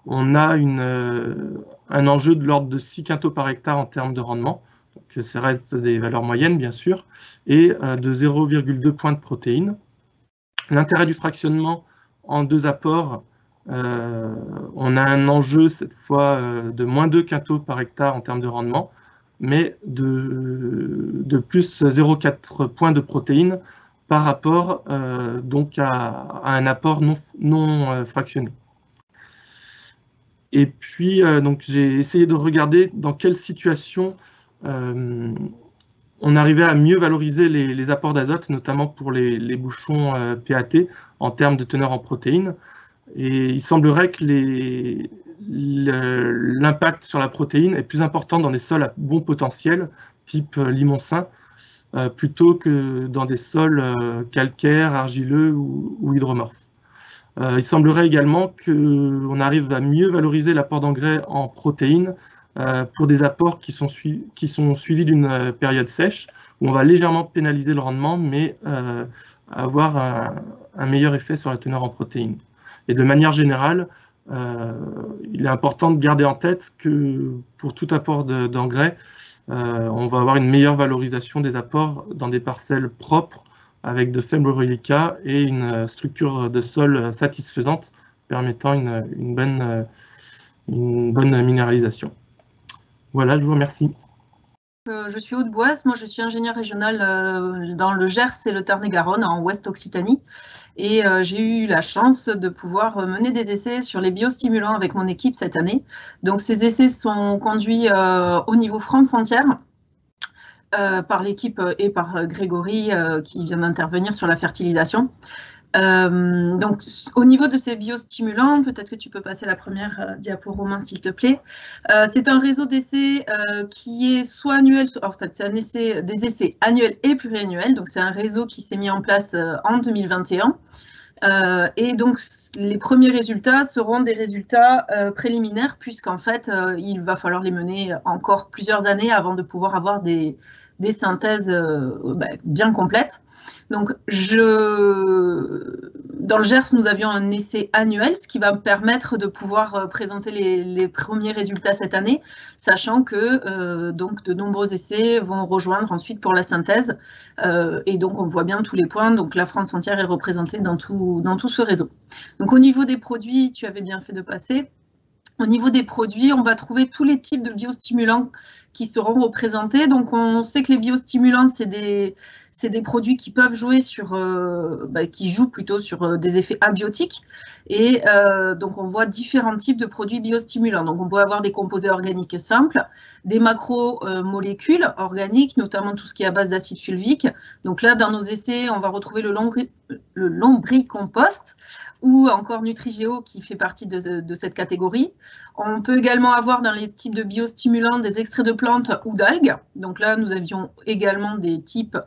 On a un enjeu de l'ordre de 6 quintaux par hectare en termes de rendement, donc ça reste des valeurs moyennes bien sûr, et de 0,2 points de protéines. L'intérêt du fractionnement en 2 apports, on a un enjeu cette fois de moins 2 quintaux par hectare en termes de rendement, mais de plus 0,4 points de protéines par rapport donc à un apport non fractionné. Et puis, donc j'ai essayé de regarder dans quelle situation on arrivait à mieux valoriser les apports d'azote, notamment pour les bouchons PAT, en termes de teneur en protéines. Et il semblerait que l'impact sur la protéine est plus important dans des sols à bon potentiel, type limonsin, plutôt que dans des sols calcaires, argileux ou hydromorphes. Il semblerait également qu'on arrive à mieux valoriser l'apport d'engrais en protéines pour des apports qui sont suivis d'une période sèche, où on va légèrement pénaliser le rendement, mais avoir un meilleur effet sur la teneur en protéines. Et de manière générale, il est important de garder en tête que pour tout apport d'engrais, on va avoir une meilleure valorisation des apports dans des parcelles propres, avec de faibles reliquats et une structure de sol satisfaisante, permettant une bonne minéralisation. Voilà, je vous remercie. Je suis Aude Boise, moi je suis ingénieure régionale dans le Gers et le Tarn-et-Garonne, en Ouest Occitanie. Et j'ai eu la chance de pouvoir mener des essais sur les biostimulants avec mon équipe cette année. Donc ces essais sont conduits au niveau France entière, par l'équipe et par Grégory qui vient d'intervenir sur la fertilisation. Donc, au niveau de ces biostimulants, peut-être que tu peux passer la première diapo, Romain, s'il te plaît. C'est un réseau d'essais qui est soit annuel, en fait, c'est des essais annuels et pluriannuels. Donc, c'est un réseau qui s'est mis en place en 2021. Et donc, les premiers résultats seront des résultats préliminaires, puisqu'en fait, il va falloir les mener encore plusieurs années avant de pouvoir avoir des synthèses bien complètes. Donc, dans le Gers, nous avions un essai annuel, ce qui va me permettre de pouvoir présenter les premiers résultats cette année, sachant que donc de nombreux essais vont rejoindre ensuite pour la synthèse. Et donc, on voit bien tous les points. Donc, la France entière est représentée dans tout ce réseau. Donc, au niveau des produits, tu avais bien fait de passer. Au niveau des produits, on va trouver tous les types de biostimulants qui seront représentés. Donc, on sait que les biostimulants, c'est des produits qui peuvent jouer qui jouent plutôt sur des effets abiotiques. Et donc, on voit différents types de produits biostimulants. Donc, on peut avoir des composés organiques simples, des macromolécules organiques, notamment tout ce qui est à base d'acide fulvique. Donc là, dans nos essais, on va retrouver le lombricompost, ou encore Nutrigeo qui fait partie de cette catégorie. On peut également avoir dans les types de biostimulants des extraits de plantes ou d'algues. Donc là, nous avions également des types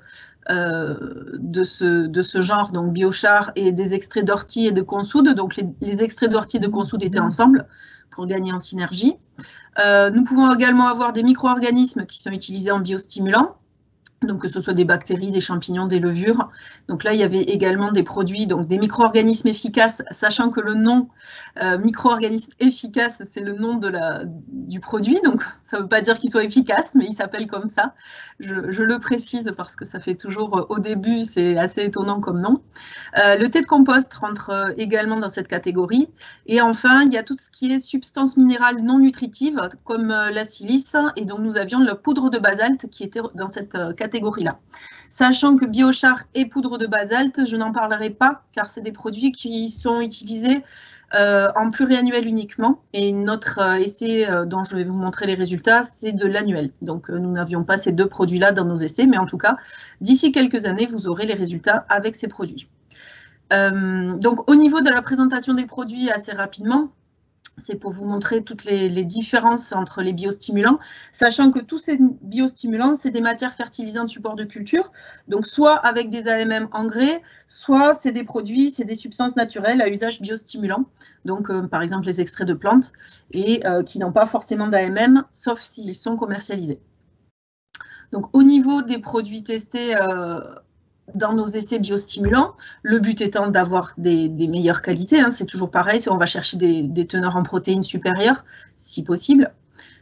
de ce genre, donc biochar, et des extraits d'ortie et de consoude. Donc les extraits d'ortie et de consoude étaient ensemble pour gagner en synergie. Nous pouvons également avoir des micro-organismes qui sont utilisés en biostimulants. Donc que ce soit des bactéries, des champignons, des levures. Donc là, il y avait également des produits, donc des micro-organismes efficaces, sachant que le nom micro-organisme efficace, c'est le nom du produit. Donc ça ne veut pas dire qu'il soit efficace, mais il s'appelle comme ça. Je le précise parce que ça fait toujours, au début, c'est assez étonnant comme nom. Le thé de compost rentre également dans cette catégorie. Et enfin, il y a tout ce qui est substances minérales non nutritives, comme la silice. Et donc nous avions la poudre de basalte qui était dans cette catégorie-là. Sachant que biochar et poudre de basalte, je n'en parlerai pas, car c'est des produits qui sont utilisés en pluriannuel uniquement. Et notre essai dont je vais vous montrer les résultats, c'est de l'annuel. Donc nous n'avions pas ces deux produits-là dans nos essais, mais en tout cas, d'ici quelques années, vous aurez les résultats avec ces produits. Donc au niveau de la présentation des produits, assez rapidement, C'est pour vous montrer toutes les différences entre les biostimulants, sachant que tous ces biostimulants, c'est des matières fertilisantes support de culture, donc soit avec des AMM engrais, soit c'est des produits, c'est des substances naturelles à usage biostimulant, donc par exemple les extraits de plantes, et qui n'ont pas forcément d'AMM, sauf s'ils sont commercialisés. Donc au niveau des produits testés dans nos essais biostimulants, le but étant d'avoir des meilleures qualités, hein, c'est toujours pareil, on va chercher des teneurs en protéines supérieures, si possible.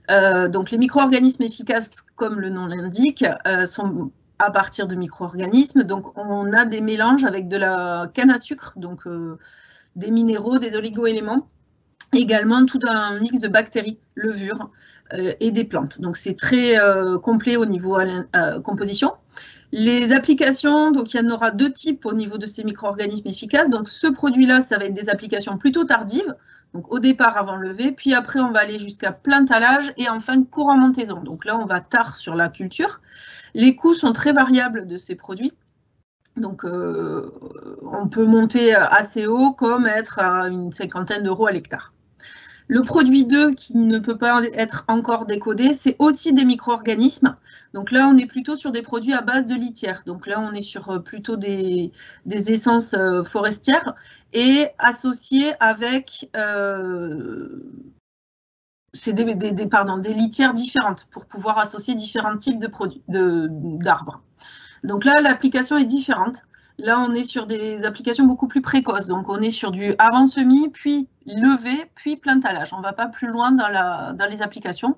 Donc les micro-organismes efficaces, comme le nom l'indique, sont à partir de micro-organismes. Donc on a des mélanges avec de la canne à sucre, donc des minéraux, des oligo-éléments, également tout un mix de bactéries, levures et des plantes. Donc c'est très complet au niveau composition. Les applications, donc il y en aura deux types au niveau de ces micro-organismes efficaces. Donc ce produit-là, ça va être des applications plutôt tardives, donc au départ avant levée, puis après on va aller jusqu'à plein talage et enfin courant montaison. Donc là on va tard sur la culture. Les coûts sont très variables de ces produits. Donc on peut monter assez haut comme être à une 50aine d'euros à l'hectare. Le produit 2 qui ne peut pas être encore décodé, c'est aussi des micro-organismes. Donc là, on est plutôt sur des produits à base de litière. Donc là, on est sur plutôt des essences forestières et associées avec des litières différentes pour pouvoir associer différents types de produits d'arbres. Donc là, l'application est différente. Là, on est sur des applications beaucoup plus précoces. Donc, on est sur du avant-semis, puis levé, puis plein talage. On ne va pas plus loin dans les applications.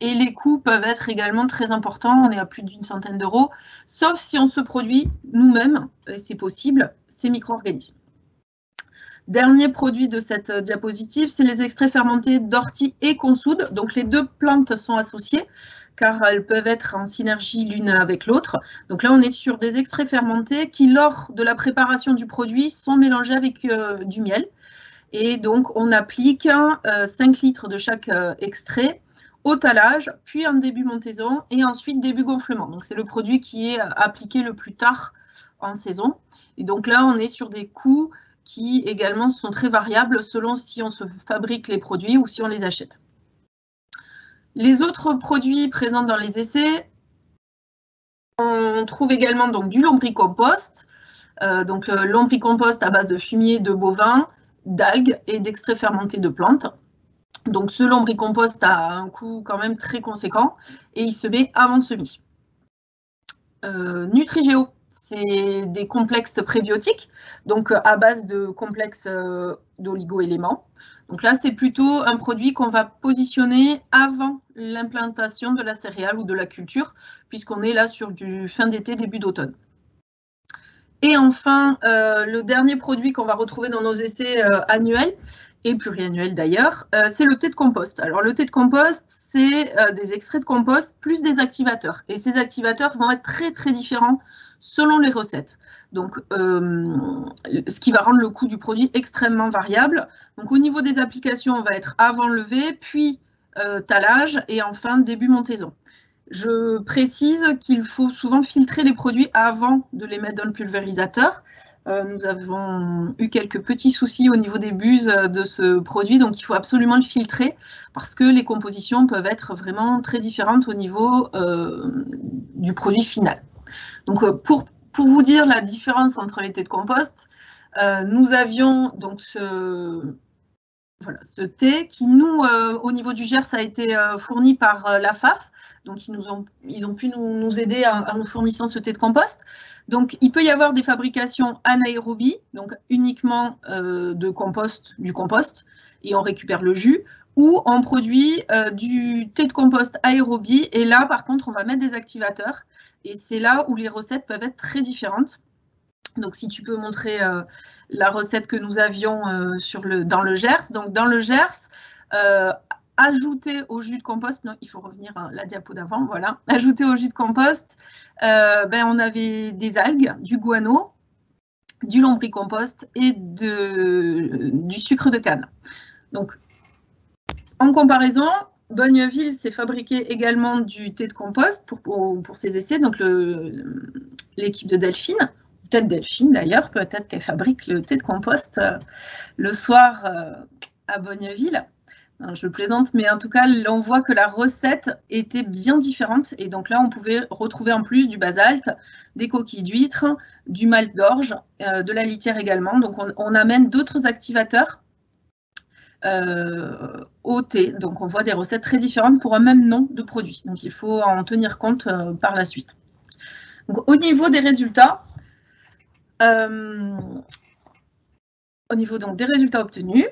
Et les coûts peuvent être également très importants. On est à plus d'une centaine d'euros, sauf si on se produit nous-mêmes, et c'est possible, ces micro-organismes. Dernier produit de cette diapositive, c'est les extraits fermentés d'ortie et consoude. Donc, les deux plantes sont associées, car elles peuvent être en synergie l'une avec l'autre. Donc là, on est sur des extraits fermentés qui, lors de la préparation du produit, sont mélangés avec du miel. Et donc, on applique 5 litres de chaque extrait au talage, puis en début montaison et ensuite début gonflement. Donc, c'est le produit qui est appliqué le plus tard en saison. Et donc là, on est sur des coûts qui également sont très variables selon si on se fabrique les produits ou si on les achète. Les autres produits présents dans les essais, on trouve également donc, du lombricompost, donc lombricompost à base de fumier de bovin, d'algues et d'extraits fermentés de plantes. Donc ce lombricompost a un coût quand même très conséquent et il se met avant semis. Nutrigeo, c'est des complexes prébiotiques, donc à base de complexes d'oligo-éléments. Donc là, c'est plutôt un produit qu'on va positionner avant l'implantation de la céréale ou de la culture, puisqu'on est là sur du fin d'été, début d'automne. Et enfin, le dernier produit qu'on va retrouver dans nos essais annuels, et pluriannuels d'ailleurs, c'est le thé de compost. Alors le thé de compost, c'est des extraits de compost plus des activateurs. Et ces activateurs vont être très très différents selon les recettes. Donc, ce qui va rendre le coût du produit extrêmement variable. Donc, au niveau des applications, on va être avant levé, puis talage et enfin début montaison. Je précise qu'il faut souvent filtrer les produits avant de les mettre dans le pulvérisateur. Nous avons eu quelques petits soucis au niveau des buses de ce produit, donc il faut absolument le filtrer parce que les compositions peuvent être vraiment très différentes au niveau du produit final. Donc, pour vous dire la différence entre les thés de compost, nous avions donc ce thé qui, nous, au niveau du Gers, a été fourni par la FAF. Donc, ils ont pu nous aider en nous fournissant ce thé de compost. Donc, il peut y avoir des fabrications anaérobie, donc uniquement du compost, et on récupère le jus, ou on produit du thé de compost aérobie, et là, par contre, on va mettre des activateurs, et c'est là où les recettes peuvent être très différentes. Donc, si tu peux montrer la recette que nous avions dans le Gers. Donc, dans le Gers, ajouter au jus de compost, non, il faut revenir à la diapo d'avant, voilà. Ajouter au jus de compost, on avait des algues, du guano, du lombricompost et du sucre de canne. Donc, en comparaison, Bonneville s'est fabriqué également du thé de compost pour ses essais, donc l'équipe de Delphine, peut-être Delphine d'ailleurs, peut-être qu'elle fabrique le thé de compost le soir à Bonneville. Je plaisante, mais en tout cas, on voit que la recette était bien différente. Et donc là, on pouvait retrouver en plus du basalte, des coquilles d'huîtres, du malt d'orge, de la litière également. Donc on amène d'autres activateurs au thé. Donc on voit des recettes très différentes pour un même nom de produit. Donc il faut en tenir compte par la suite. Donc, au niveau des résultats, obtenus,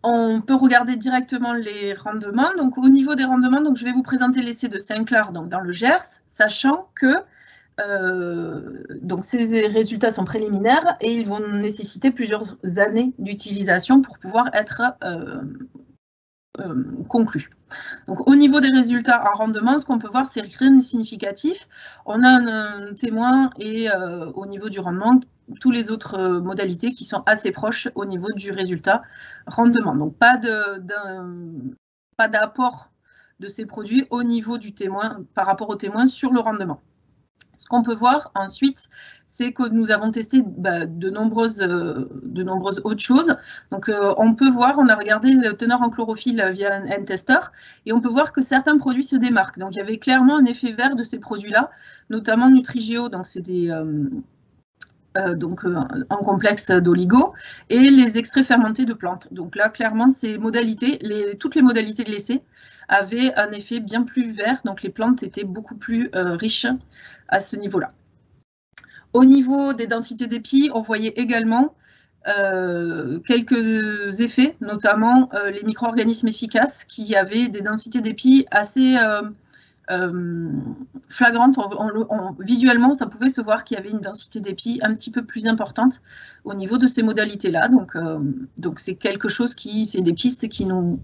on peut regarder directement les rendements. Donc, au niveau des rendements, donc, je vais vous présenter l'essai de Saint-Clar dans le Gers, sachant que donc ces résultats sont préliminaires et ils vont nécessiter plusieurs années d'utilisation pour pouvoir être conclus. Donc, au niveau des résultats en rendement, ce qu'on peut voir, c'est rien de significatif. On a un témoin et au niveau du rendement, toutes les autres modalités qui sont assez proches au niveau du résultat rendement. Donc, pas d'apport de ces produits au niveau du témoin par rapport au témoin sur le rendement. Ce qu'on peut voir ensuite, c'est que nous avons testé de nombreuses autres choses. Donc, on peut voir, on a regardé le teneur en chlorophylle via un N-tester, et on peut voir que certains produits se démarquent. Donc, il y avait clairement un effet vert de ces produits-là, notamment Nutrigeo, donc c'est des en complexe d'oligo, et les extraits fermentés de plantes. Donc là, clairement, ces modalités, toutes les modalités de l'essai avaient un effet bien plus vert, donc les plantes étaient beaucoup plus riches à ce niveau-là. Au niveau des densités d'épis, on voyait également quelques effets, notamment les micro-organismes efficaces qui avaient des densités d'épis assez flagrante. Visuellement, ça pouvait se voir qu'il y avait une densité d'épis un petit peu plus importante au niveau de ces modalités-là. Donc c'est quelque chose c'est des pistes qui nous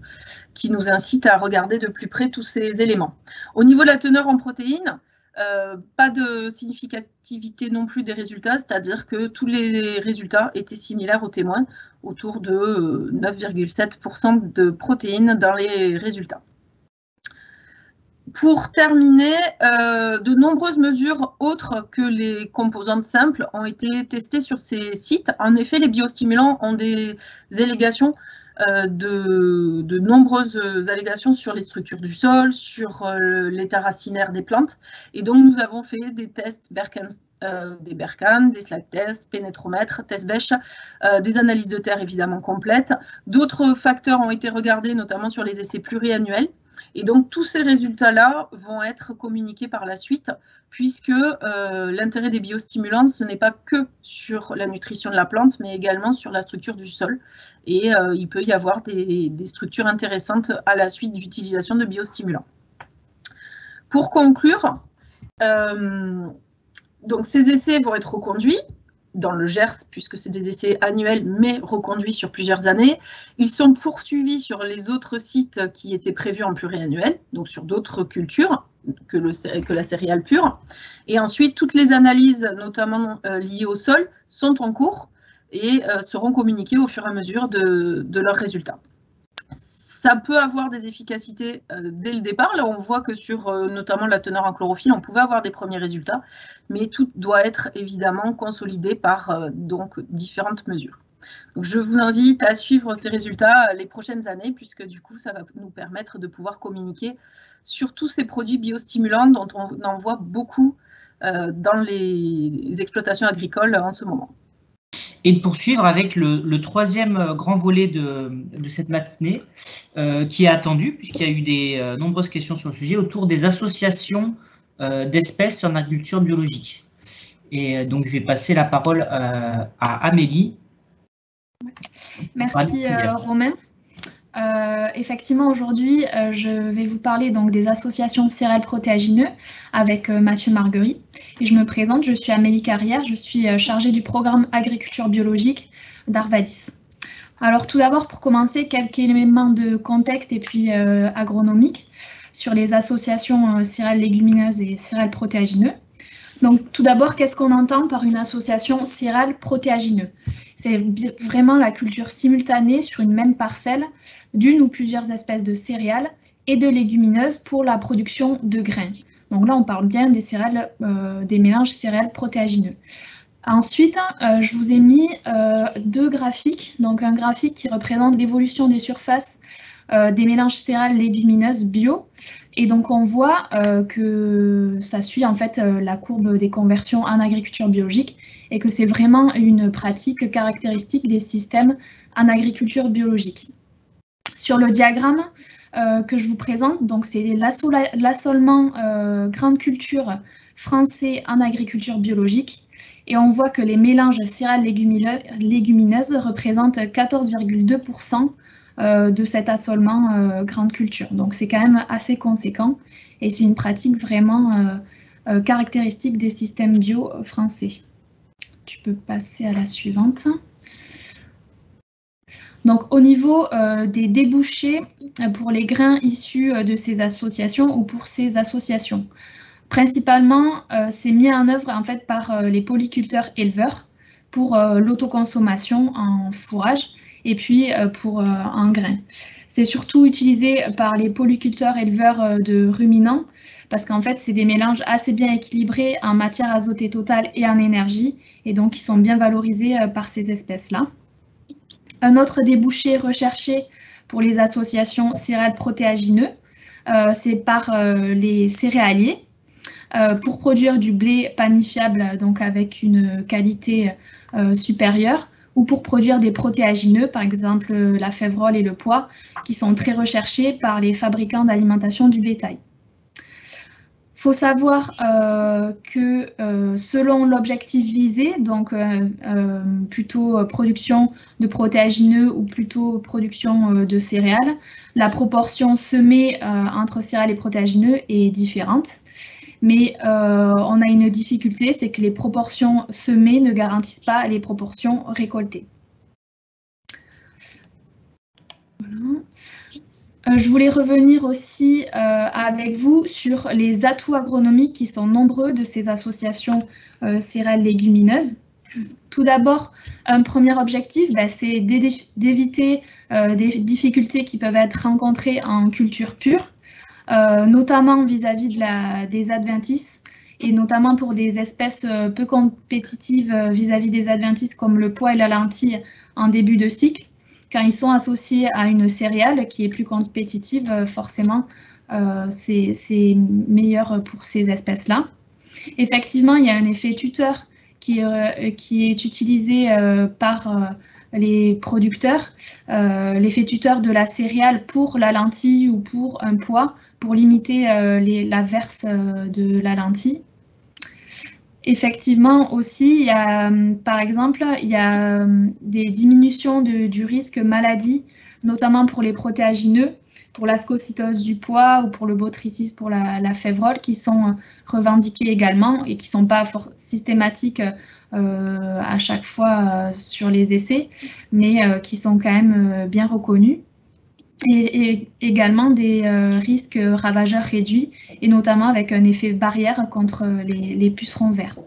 incitent à regarder de plus près tous ces éléments. Au niveau de la teneur en protéines, pas de significativité non plus des résultats, c'est-à-dire que tous les résultats étaient similaires aux témoins, autour de 9,7% de protéines dans les résultats. Pour terminer, de nombreuses mesures autres que les composantes simples ont été testées sur ces sites. En effet, les biostimulants ont des allégations, de nombreuses allégations sur les structures du sol, sur l'état racinaire des plantes. Et donc, nous avons fait des tests des Berkane, des slide tests, pénétromètres, tests bêche, des analyses de terre évidemment complètes. D'autres facteurs ont été regardés, notamment sur les essais pluriannuels. Et donc, tous ces résultats-là vont être communiqués par la suite, puisque l'intérêt des biostimulants, ce n'est pas que sur la nutrition de la plante, mais également sur la structure du sol. Et il peut y avoir des structures intéressantes à la suite de l'utilisation de biostimulants. Pour conclure, donc ces essais vont être reconduits dans le Gers, puisque c'est des essais annuels, mais reconduits sur plusieurs années. Ils sont poursuivis sur les autres sites qui étaient prévus en pluriannuel, donc sur d'autres cultures que la céréale pure. Et ensuite, toutes les analyses, notamment liées au sol, sont en cours et seront communiquées au fur et à mesure de leurs résultats. Ça peut avoir des efficacités dès le départ. Là, on voit que sur notamment la teneur en chlorophylle, on pouvait avoir des premiers résultats, mais tout doit être évidemment consolidé par donc différentes mesures. Donc, je vous invite à suivre ces résultats les prochaines années, puisque du coup, ça va nous permettre de pouvoir communiquer sur tous ces produits biostimulants dont on en voit beaucoup dans les exploitations agricoles en ce moment. Et de poursuivre avec le troisième grand volet de cette matinée qui est attendu, puisqu'il y a eu des nombreuses questions sur le sujet, autour des associations d'espèces en agriculture biologique. Et donc, je vais passer la parole à Amélie. Merci Romain. Effectivement, aujourd'hui, je vais vous parler donc des associations de céréales protéagineux avec Mathieu Marguerie. Et je me présente, je suis Amélie Carrière, je suis chargée du programme agriculture biologique d'Arvalis. Alors tout d'abord, pour commencer, quelques éléments de contexte et puis agronomique sur les associations céréales légumineuses et céréales protéagineux. Donc tout d'abord, qu'est-ce qu'on entend par une association céréales protéagineux? C'est vraiment la culture simultanée sur une même parcelle d'une ou plusieurs espèces de céréales et de légumineuses pour la production de grains. Donc là, on parle bien des céréales, des mélanges céréales protéagineux. Ensuite, je vous ai mis deux graphiques. Donc un graphique qui représente l'évolution des surfaces des mélanges céréales légumineuses bio. Et donc, on voit que ça suit en fait la courbe des conversions en agriculture biologique et que c'est vraiment une pratique caractéristique des systèmes en agriculture biologique. Sur le diagramme que je vous présente, donc c'est l'assolement grande culture français en agriculture biologique. Et on voit que les mélanges céréales légumineuses représentent 14,2% de cet assolement grande culture. Donc c'est quand même assez conséquent et c'est une pratique vraiment caractéristique des systèmes bio français. Tu peux passer à la suivante. Donc au niveau des débouchés pour les grains issus de ces associations ou pour ces associations. Principalement, c'est mis en œuvre en fait par les polyculteurs éleveurs pour l'autoconsommation en fourrage et puis pour en grains. C'est surtout utilisé par les polyculteurs éleveurs de ruminants parce qu'en fait, c'est des mélanges assez bien équilibrés en matière azotée totale et en énergie et donc ils sont bien valorisés par ces espèces-là. Un autre débouché recherché pour les associations céréales protéagineux, c'est par les céréaliers. Pour produire du blé panifiable, donc avec une qualité supérieure, ou pour produire des protéagineux, par exemple la févrole et le pois, qui sont très recherchés par les fabricants d'alimentation du bétail. Il faut savoir que selon l'objectif visé, donc plutôt production de protéagineux ou plutôt production de céréales, la proportion semée entre céréales et protéagineux est différente. Mais on a une difficulté, c'est que les proportions semées ne garantissent pas les proportions récoltées. Voilà. Je voulais revenir aussi avec vous sur les atouts agronomiques qui sont nombreux de ces associations céréales légumineuses. Tout d'abord, un premier objectif, c'est d'éviter des difficultés qui peuvent être rencontrées en culture pure. Notamment vis-à-vis des adventices et notamment pour des espèces peu compétitives vis-à-vis des adventices comme le pois et la lentille en début de cycle. Quand ils sont associés à une céréale qui est plus compétitive, forcément, c'est meilleur pour ces espèces-là. Effectivement, il y a un effet tuteur qui est utilisé par les producteurs, l'effet tuteur de la céréale pour la lentille ou pour un pois, pour limiter la verse de la lentille. Effectivement aussi, il y a, par exemple, il y a des diminutions du risque maladie, notamment pour les protéagineux, pour l'ascocytose du pois ou pour le botrytis pour la févrole, qui sont revendiqués également et qui ne sont pas systématiques à chaque fois sur les essais, mais qui sont quand même bien reconnus. Et également des risques ravageurs réduits, et notamment avec un effet barrière contre les pucerons verts.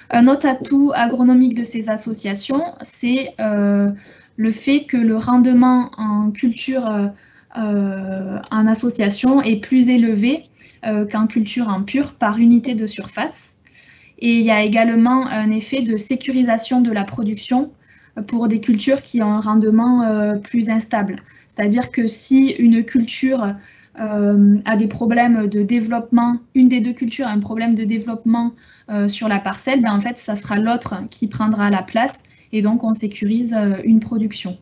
Un autre atout agronomique de ces associations, c'est le fait que le rendement en culture en association est plus élevé qu'en culture en pure par unité de surface. Et il y a également un effet de sécurisation de la production pour des cultures qui ont un rendement plus instable. C'est-à-dire que si une culture a des problèmes de développement, une des deux cultures a un problème de développement sur la parcelle, en fait, ça sera l'autre qui prendra la place et donc on sécurise une production.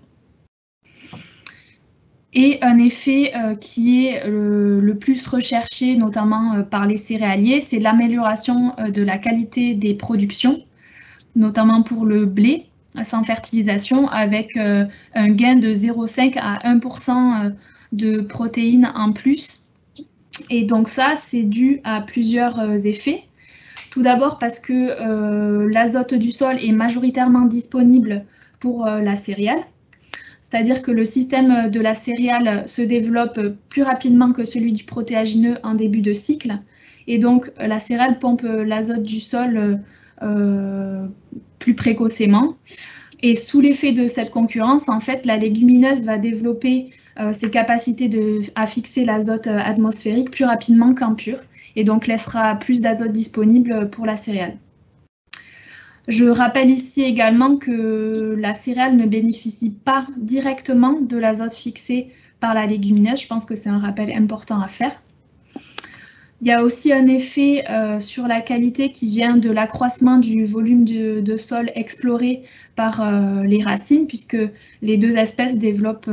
Et un effet qui est le plus recherché, notamment par les céréaliers, c'est l'amélioration de la qualité des productions, notamment pour le blé, sans fertilisation, avec un gain de 0,5 à 1% de protéines en plus. Et donc ça, c'est dû à plusieurs effets. Tout d'abord parce que l'azote du sol est majoritairement disponible pour la céréale. C'est-à-dire que le système de la céréale se développe plus rapidement que celui du protéagineux en début de cycle. Et donc, la céréale pompe l'azote du sol plus précocement. Et sous l'effet de cette concurrence, en fait, la légumineuse va développer ses capacités à fixer l'azote atmosphérique plus rapidement qu'en pur, et donc laissera plus d'azote disponible pour la céréale. Je rappelle ici également que la céréale ne bénéficie pas directement de l'azote fixé par la légumineuse. Je pense que c'est un rappel important à faire. Il y a aussi un effet sur la qualité qui vient de l'accroissement du volume de sol exploré par les racines, puisque les deux espèces développent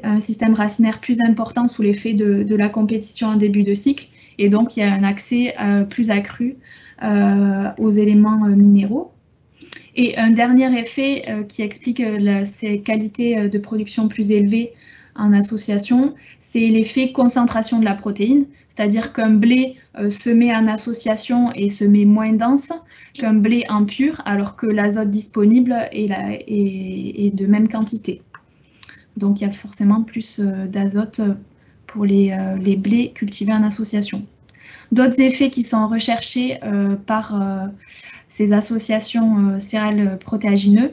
un système racinaire plus important sous l'effet de la compétition en début de cycle. Et donc, il y a un accès plus accru aux éléments minéraux. Et un dernier effet qui explique ces qualités de production plus élevées en association, c'est l'effet concentration de la protéine, c'est-à-dire qu'un blé semé en association est semé moins dense qu'un blé en pur, alors que l'azote disponible est de même quantité. Donc il y a forcément plus d'azote pour les blés cultivés en association. D'autres effets qui sont recherchés par ces associations céréales protéagineux,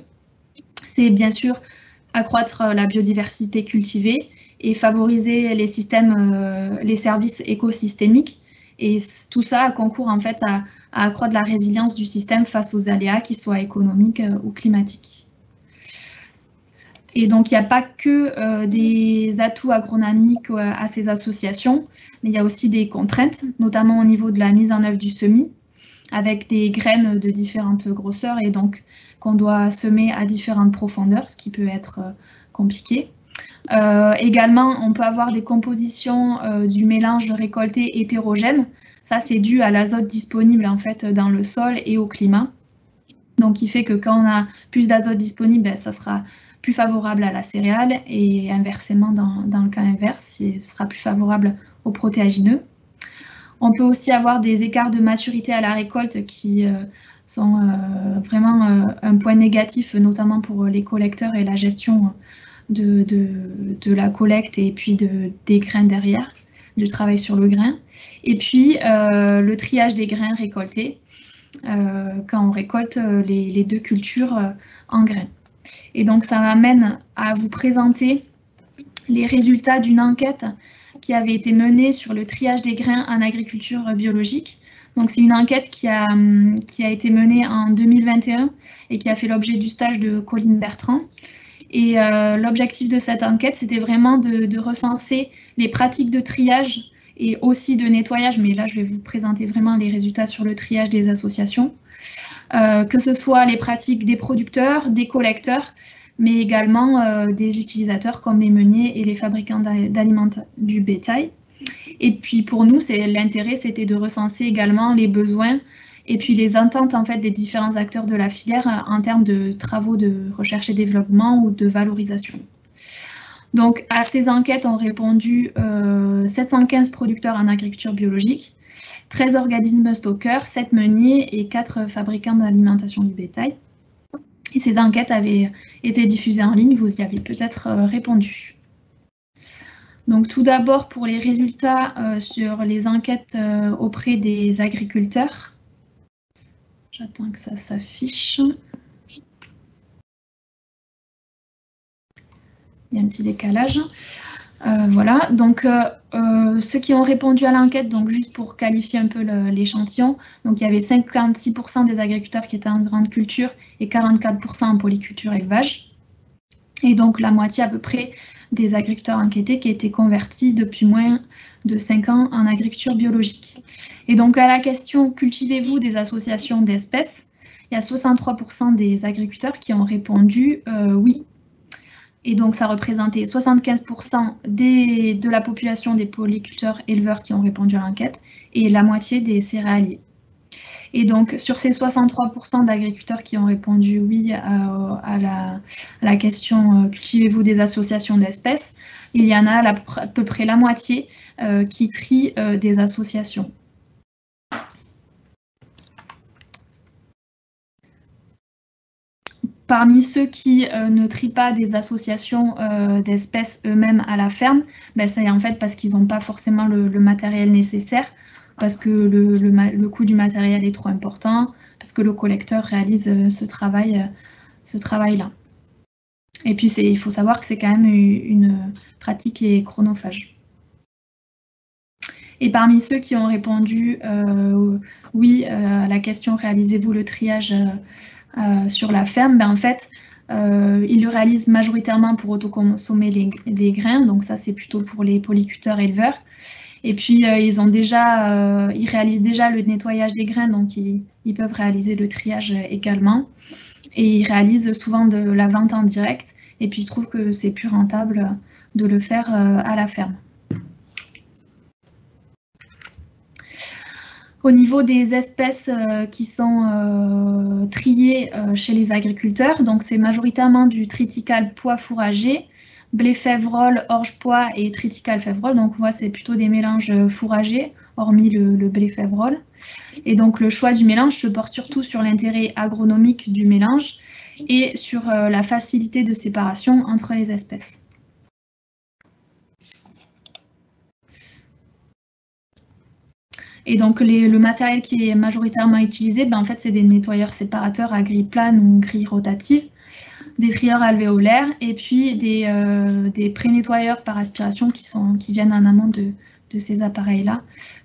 c'est bien sûr accroître la biodiversité cultivée et favoriser les systèmes, les services écosystémiques. Et tout ça concourt en fait à accroître la résilience du système face aux aléas, qu'ils soient économiques ou climatiques. Et donc, il n'y a pas que des atouts agronomiques à ces associations, mais il y a aussi des contraintes, notamment au niveau de la mise en œuvre du semis, avec des graines de différentes grosseurs et donc qu'on doit semer à différentes profondeurs, ce qui peut être compliqué. Également, on peut avoir des compositions du mélange récolté hétérogène. Ça, c'est dû à l'azote disponible en fait dans le sol et au climat. Donc, il fait que quand on a plus d'azote disponible, ça sera plus favorable à la céréale et inversement, dans le cas inverse, ce sera plus favorable aux protéagineux. On peut aussi avoir des écarts de maturité à la récolte qui sont vraiment un point négatif, notamment pour les collecteurs et la gestion de la collecte et puis des grains derrière, du travail sur le grain. Et puis le triage des grains récoltés quand on récolte les deux cultures en grains. Et donc ça m'amène à vous présenter les résultats d'une enquête qui avait été menée sur le triage des grains en agriculture biologique. Donc c'est une enquête qui a été menée en 2021 et qui a fait l'objet du stage de Colline Bertrand. Et l'objectif de cette enquête, c'était vraiment de recenser les pratiques de triage et aussi de nettoyage, mais là je vais vous présenter vraiment les résultats sur le triage des associations, que ce soit les pratiques des producteurs, des collecteurs, mais également des utilisateurs comme les meuniers et les fabricants d'aliments du bétail. Et puis pour nous, l'intérêt, c'était de recenser également les besoins et puis les ententes en fait des différents acteurs de la filière en termes de travaux de recherche et développement ou de valorisation. Donc à ces enquêtes ont répondu 715 producteurs en agriculture biologique, 13 organismes stockeurs, 7 meuniers et 4 fabricants d'alimentation du bétail. Et ces enquêtes avaient été diffusées en ligne, vous y avez peut-être répondu. Donc tout d'abord pour les résultats sur les enquêtes auprès des agriculteurs. J'attends que ça s'affiche. Il y a un petit décalage. Voilà, donc ceux qui ont répondu à l'enquête, donc juste pour qualifier un peu l'échantillon, donc il y avait 56% des agriculteurs qui étaient en grande culture et 44% en polyculture élevage. Et donc la moitié à peu près des agriculteurs enquêtés qui étaient convertis depuis moins de 5 ans en agriculture biologique. Et donc à la question « Cultivez-vous des associations d'espèces ?» il y a 63% des agriculteurs qui ont répondu oui. Et donc ça représentait 75% de la population des polyculteurs éleveurs qui ont répondu à l'enquête et la moitié des céréaliers. Et donc sur ces 63% d'agriculteurs qui ont répondu oui à la question « Cultivez-vous des associations d'espèces ?» il y en a à peu près la moitié qui trient des associations. Parmi ceux qui ne trient pas des associations d'espèces eux-mêmes à la ferme, ben c'est en fait parce qu'ils n'ont pas forcément le matériel nécessaire, parce que le coût du matériel est trop important, parce que le collecteur réalise ce travail-là. Et puis il faut savoir que c'est quand même une pratique qui est chronophage. Et parmi ceux qui ont répondu oui à la question « Réalisez-vous le triage sur la ferme ?» ben en fait, Ils le réalisent majoritairement pour autoconsommer les grains, donc ça c'est plutôt pour les polyculteurs éleveurs. Et puis ils réalisent déjà le nettoyage des grains, donc ils peuvent réaliser le triage également. Et ils réalisent souvent de la vente en direct, et puis ils trouvent que c'est plus rentable de le faire à la ferme. Au niveau des espèces qui sont triées chez les agriculteurs, donc c'est majoritairement du triticale pois fourragé, blé févrole, orge pois et triticale févrole. Donc on voit c'est plutôt des mélanges fourragés, hormis le blé févrole. Et donc le choix du mélange se porte surtout sur l'intérêt agronomique du mélange et sur la facilité de séparation entre les espèces. Et donc le matériel qui est majoritairement utilisé, en fait, c'est des nettoyeurs séparateurs à grille plane ou grille rotative, des trieurs alvéolaires et puis des pré-nettoyeurs par aspiration qui viennent en amont de ces appareils-là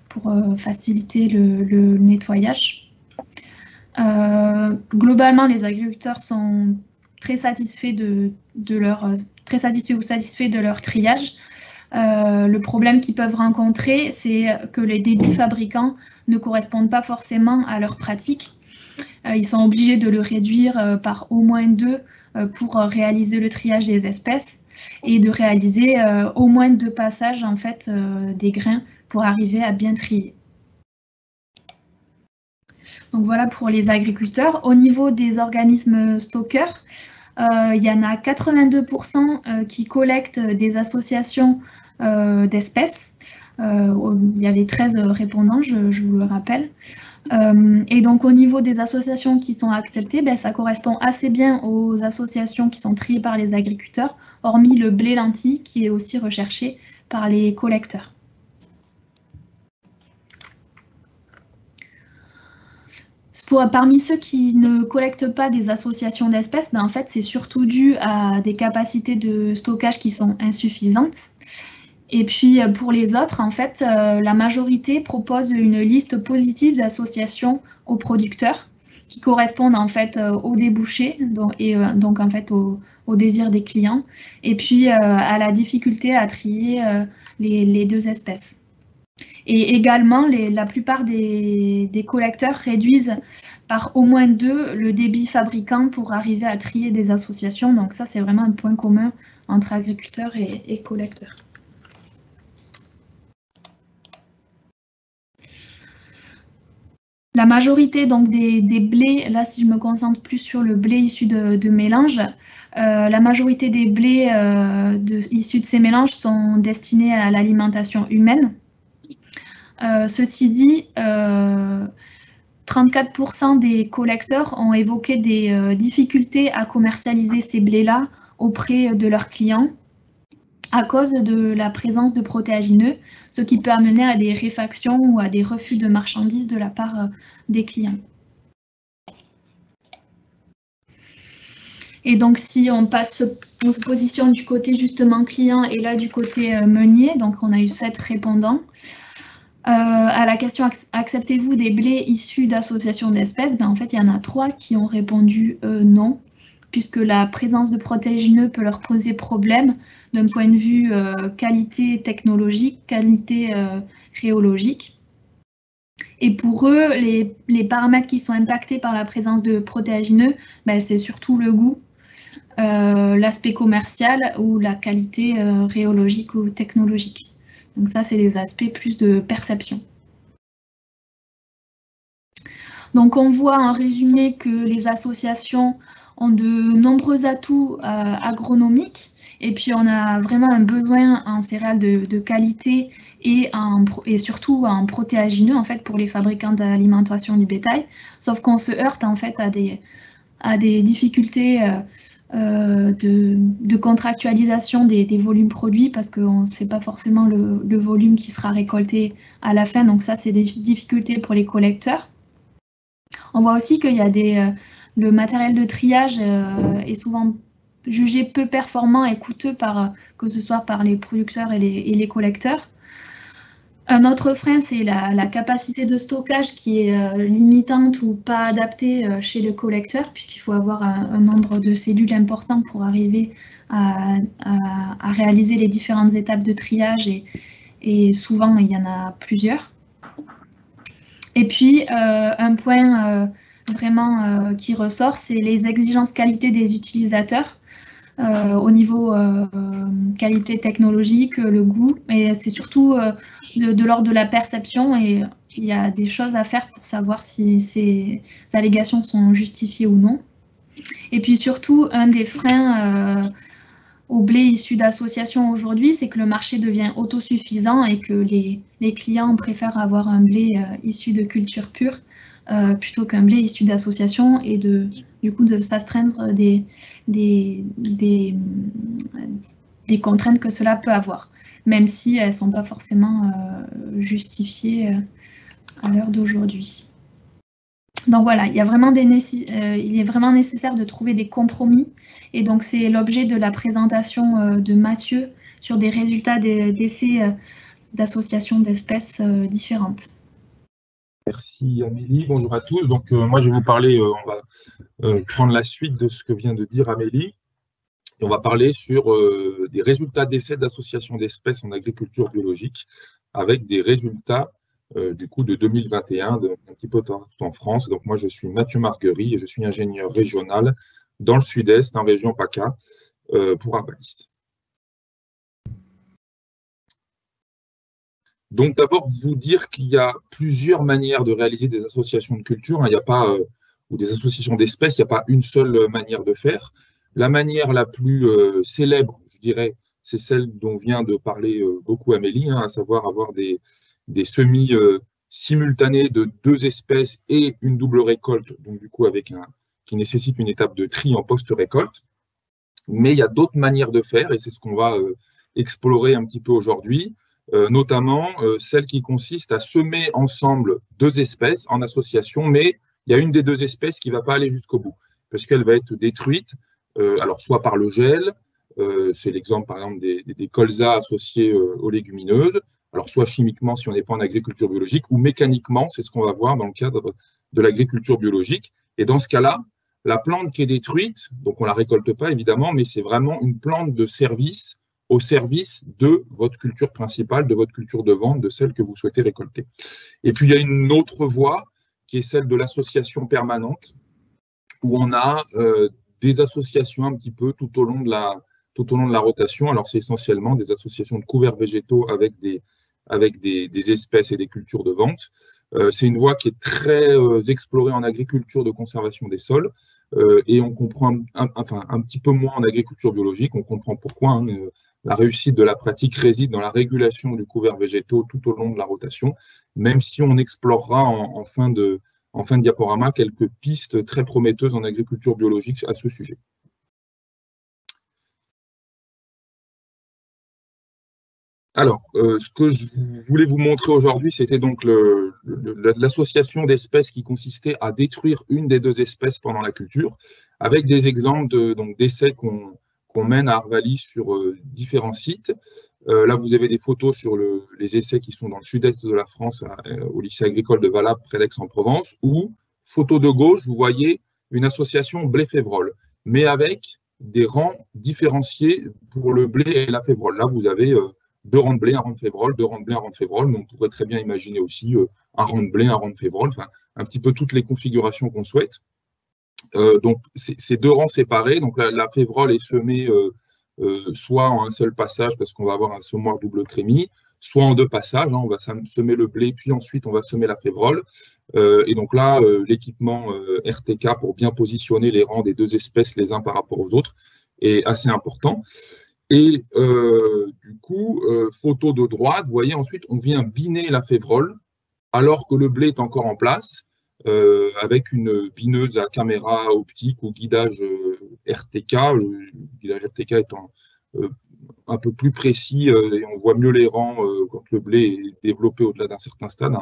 pour faciliter le nettoyage. Globalement, les agriculteurs sont très satisfaits ou satisfaits de leur triage. Le problème qu'ils peuvent rencontrer, c'est que les débits fabricants ne correspondent pas forcément à leur pratique. Ils sont obligés de le réduire par au moins 2 pour réaliser le triage des espèces et de réaliser au moins 2 passages en fait, des grains pour arriver à bien trier. Donc voilà pour les agriculteurs. Au niveau des organismes stockeurs, il y en a 82% qui collectent des associations d'espèces. Il y avait 13 répondants, je vous le rappelle. Et donc au niveau des associations qui sont acceptées, ça correspond assez bien aux associations qui sont triées par les agriculteurs, hormis le blé lentille qui est aussi recherché par les collecteurs. Parmi ceux qui ne collectent pas des associations d'espèces, en fait, c'est surtout dû à des capacités de stockage qui sont insuffisantes. Et puis, pour les autres, en fait, la majorité propose une liste positive d'associations aux producteurs qui correspondent en fait aux débouchés donc en fait au désir des clients et puis à la difficulté à trier les 2 espèces. Et également, la plupart des collecteurs réduisent par au moins 2 le débit fabricant pour arriver à trier des associations. Donc ça, c'est vraiment un point commun entre agriculteurs et collecteurs. La majorité donc, des blés, là si je me concentre plus sur le blé issu de mélanges, la majorité des blés issus de ces mélanges sont destinés à l'alimentation humaine. Ceci dit, 34% des collecteurs ont évoqué des difficultés à commercialiser ces blés-là auprès de leurs clients à cause de la présence de protéagineux, ce qui peut amener à des réfactions ou à des refus de marchandises de la part des clients. Et donc, si on se positionne du côté justement client et là du côté meunier, donc on a eu 7 répondants. À la question « Acceptez-vous des blés issus d'associations d'espèces ?» En fait, il y en a 3 qui ont répondu non, puisque la présence de protéagineux peut leur poser problème d'un point de vue qualité technologique, qualité rhéologique. Et pour eux, les paramètres qui sont impactés par la présence de protéagineux, c'est surtout le goût, l'aspect commercial ou la qualité rhéologique ou technologique. Donc ça, c'est des aspects plus de perception. Donc on voit en résumé que les associations ont de nombreux atouts agronomiques et puis on a vraiment un besoin en céréales de qualité et surtout en protéagineux en fait pour les fabricants d'alimentation du bétail. Sauf qu'on se heurte en fait à des difficultés de contractualisation des volumes produits parce qu'on ne sait pas forcément le volume qui sera récolté à la fin. Donc ça, c'est des difficultés pour les collecteurs. On voit aussi qu'il y a le matériel de triage est souvent jugé peu performant et coûteux que ce soit par les producteurs et les collecteurs. Un autre frein, c'est la capacité de stockage qui est limitante ou pas adaptée chez le collecteur, puisqu'il faut avoir un nombre de cellules important pour arriver à réaliser les différentes étapes de triage, et souvent il y en a plusieurs. Et puis un point vraiment qui ressort, c'est les exigences qualité des utilisateurs. Au niveau qualité technologique, le goût, et c'est surtout de l'ordre de la perception, et il y a des choses à faire pour savoir si ces allégations sont justifiées ou non. Et puis surtout, un des freins au blé issu d'associations aujourd'hui, c'est que le marché devient autosuffisant et que les clients préfèrent avoir un blé issu de culture pure plutôt qu'un blé issu d'associations, et du coup de s'astreindre des contraintes que cela peut avoir, même si elles ne sont pas forcément justifiées à l'heure d'aujourd'hui. Donc voilà, il est vraiment nécessaire de trouver des compromis, et donc c'est l'objet de la présentation de Mathieu sur des résultats d'essais d'associations d'espèces différentes. Merci Amélie, bonjour à tous. Donc moi je vais vous parler, on va prendre la suite de ce que vient de dire Amélie, et on va parler sur des résultats d'essais d'associations d'espèces en agriculture biologique, avec des résultats du coup de 2021, un petit peu en France. Donc moi je suis Mathieu Marguerie et je suis ingénieur régional dans le sud-est, en région PACA, pour Arvalis. Donc d'abord vous dire qu'il y a plusieurs manières de réaliser des associations de culture, il n'y a pas, ou des associations d'espèces, il n'y a pas une seule manière de faire. La manière la plus célèbre, je dirais, c'est celle dont vient de parler beaucoup Amélie, à savoir avoir des semis simultanés de 2 espèces et une double récolte, donc du coup qui nécessite une étape de tri en post-récolte. Mais il y a d'autres manières de faire, et c'est ce qu'on va explorer un petit peu aujourd'hui, notamment celle qui consiste à semer ensemble 2 espèces en association, mais il y a une des 2 espèces qui ne va pas aller jusqu'au bout, parce qu'elle va être détruite, alors soit par le gel, c'est l'exemple par exemple des colzas associés aux légumineuses, alors soit chimiquement si on n'est pas en agriculture biologique, ou mécaniquement, c'est ce qu'on va voir dans le cadre de l'agriculture biologique. Et dans ce cas-là, la plante qui est détruite, donc on ne la récolte pas évidemment, mais c'est vraiment une plante de service au service de votre culture principale, de votre culture de vente, de celle que vous souhaitez récolter. Et puis il y a une autre voie qui est celle de l'association permanente, où on a des associations un petit peu tout au long de la rotation. Alors c'est essentiellement des associations de couverts végétaux avec des espèces et des cultures de vente. C'est une voie qui est très explorée en agriculture de conservation des sols, et on comprend un petit peu moins en agriculture biologique. On comprend pourquoi. La réussite de la pratique réside dans la régulation du couvert végétaux tout au long de la rotation, même si on explorera en fin de diaporama quelques pistes très prometteuses en agriculture biologique à ce sujet. Alors, ce que je voulais vous montrer aujourd'hui, c'était donc l'association d'espèces qui consistait à détruire une des 2 espèces pendant la culture, avec des exemples d'essais qu'on mène à Arvalis sur différents sites. Là, vous avez des photos sur les essais qui sont dans le sud-est de la France, au lycée agricole de Valable, près d'Aix-en-Provence, où, photo de gauche, vous voyez une association blé-févrole, mais avec des rangs différenciés pour le blé et la févrole. Là, vous avez 2 rangs de blé, un rang de févrole, 2 rangs de blé, un rang de févrole, mais on pourrait très bien imaginer aussi un rang de blé, un rang de févrole, enfin, un petit peu toutes les configurations qu'on souhaite. Donc, ces 2 rangs séparés, donc la févrole est semée soit en un seul passage, parce qu'on va avoir un semoir double trémie, soit en 2 passages, on va semer le blé, puis ensuite on va semer la févrole. Et donc là, l'équipement RTK pour bien positionner les rangs des 2 espèces les uns par rapport aux autres est assez important. Et du coup, photo de droite, vous voyez, ensuite on vient biner la févrole alors que le blé est encore en place, avec une bineuse à caméra optique ou guidage RTK, le guidage RTK étant un peu plus précis, et on voit mieux les rangs quand le blé est développé au-delà d'un certain stade,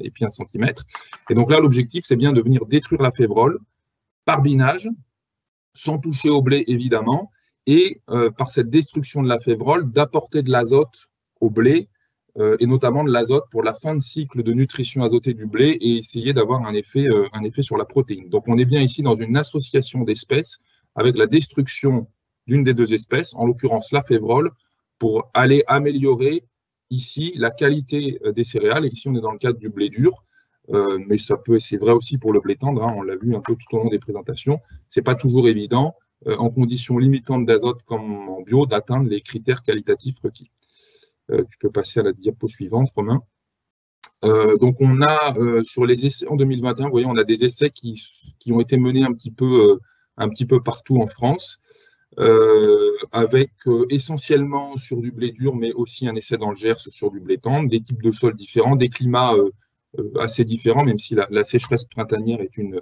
et puis 1 centimètre. Et donc là, l'objectif, c'est bien de venir détruire la févrole par binage, sans toucher au blé évidemment, et par cette destruction de la févrole, d'apporter de l'azote au blé et notamment de l'azote pour la fin de cycle de nutrition azotée du blé et essayer d'avoir un effet sur la protéine. Donc on est bien ici dans une association d'espèces avec la destruction d'une des deux espèces, en l'occurrence la févrole, pour aller améliorer ici la qualité des céréales. Et ici on est dans le cadre du blé dur, mais c'est vrai aussi pour le blé tendre, hein, on l'a vu un peu tout au long des présentations, c'est pas toujours évident, en conditions limitantes d'azote comme en bio, d'atteindre les critères qualitatifs requis. Tu peux passer à la diapo suivante, Romain. Donc on a sur les essais en 2021, vous voyez, on a des essais qui ont été menés un petit peu partout en France, avec essentiellement sur du blé dur, mais aussi un essai dans le Gers sur du blé tendre, des types de sols différents, des climats assez différents, même si la sécheresse printanière est une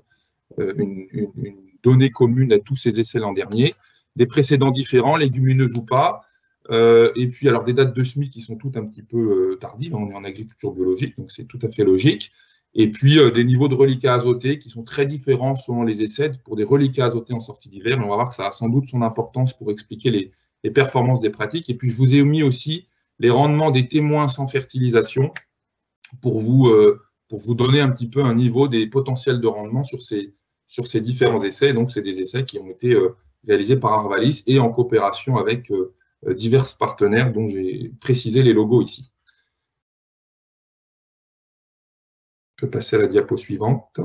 donnée commune à tous ces essais l'an dernier, des précédents différents, légumineuses ou pas, et puis alors des dates de semis qui sont toutes un petit peu tardives, on est en agriculture biologique, donc c'est tout à fait logique, et puis des niveaux de reliquats azotés qui sont très différents selon les essais pour des reliquats azotés en sortie d'hiver, et on va voir que ça a sans doute son importance pour expliquer les performances des pratiques, et puis je vous ai mis aussi les rendements des témoins sans fertilisation pour vous donner un petit peu un niveau des potentiels de rendement sur ces différents essais. Donc, c'est des essais qui ont été réalisés par Arvalis et en coopération avec divers partenaires dont j'ai précisé les logos ici. Je peux passer à la diapo suivante.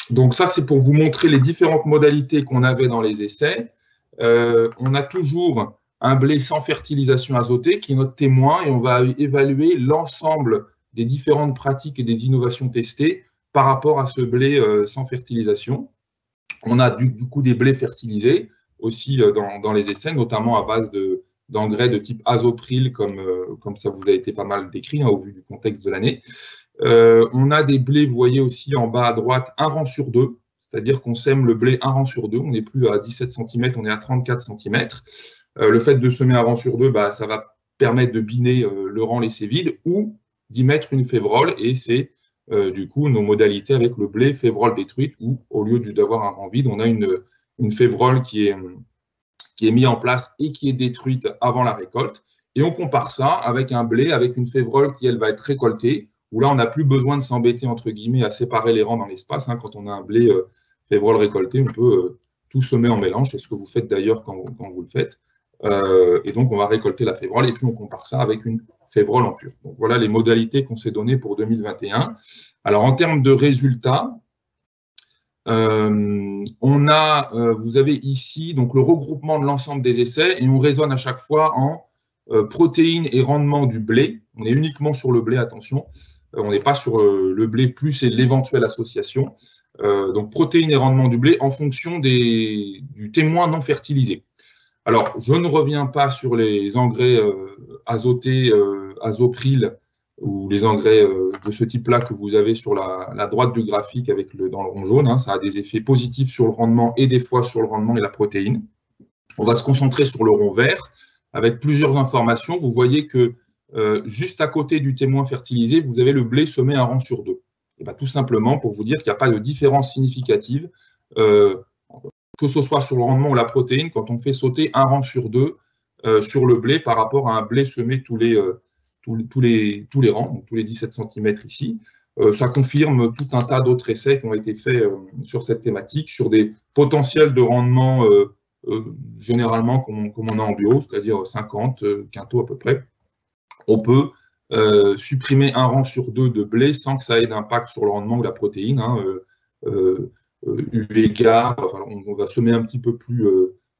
Donc, ça, c'est pour vous montrer les différentes modalités qu'on avait dans les essais. On a toujours un blé sans fertilisation azotée qui est notre témoin et on va évaluer l'ensemble des différentes pratiques et des innovations testées par rapport à ce blé sans fertilisation. On a du coup des blés fertilisés aussi dans les essais, notamment à base d'engrais de type azopril, comme ça vous a été pas mal décrit hein, au vu du contexte de l'année. On a des blés, vous voyez aussi en bas à droite, un rang sur deux, c'est-à-dire qu'on sème le blé un rang sur deux, on n'est plus à 17 cm, on est à 34 cm. Le fait de semer un rang sur deux, ça va permettre de biner le rang laissé vide ou d'y mettre une févrole, et c'est du coup nos modalités avec le blé févrole détruite, où au lieu d'avoir un rang vide, on a une févrole qui est mise en place et qui est détruite avant la récolte, et on compare ça avec un blé avec une févrole qui, elle, va être récoltée, où là, on n'a plus besoin de s'embêter, entre guillemets, à séparer les rangs dans l'espace. Hein. Quand on a un blé févrole récolté, on peut tout semer en mélange, c'est ce que vous faites d'ailleurs quand vous le faites. Et donc, on va récolter la févrole et puis on compare ça avec une févrole en pur. Donc, voilà les modalités qu'on s'est données pour 2021. Alors, en termes de résultats, vous avez ici donc, le regroupement de l'ensemble des essais et on raisonne à chaque fois en protéines et rendement du blé. On est uniquement sur le blé, attention. On n'est pas sur le blé plus et l'éventuelle association. Donc, protéines et rendement du blé en fonction du témoin non fertilisé. Alors, je ne reviens pas sur les engrais azotés, azopril, ou les engrais de ce type-là que vous avez sur la droite du graphique dans le rond jaune. Hein, ça a des effets positifs sur le rendement et des fois sur le rendement et la protéine. On va se concentrer sur le rond vert avec plusieurs informations. Vous voyez que juste à côté du témoin fertilisé, vous avez le blé semé un rang sur deux. Et bien, tout simplement pour vous dire qu'il n'y a pas de différence significative que ce soit sur le rendement ou la protéine, quand on fait sauter un rang sur deux sur le blé par rapport à un blé semé tous les rangs, donc tous les 17 cm ici. Ça confirme tout un tas d'autres essais qui ont été faits sur cette thématique, sur des potentiels de rendement généralement comme on a en bio, c'est-à-dire 50 quintaux à peu près. On peut supprimer un rang sur deux de blé sans que ça ait d'impact sur le rendement ou la protéine. Hein, eu égard, enfin, on va semer un petit peu plus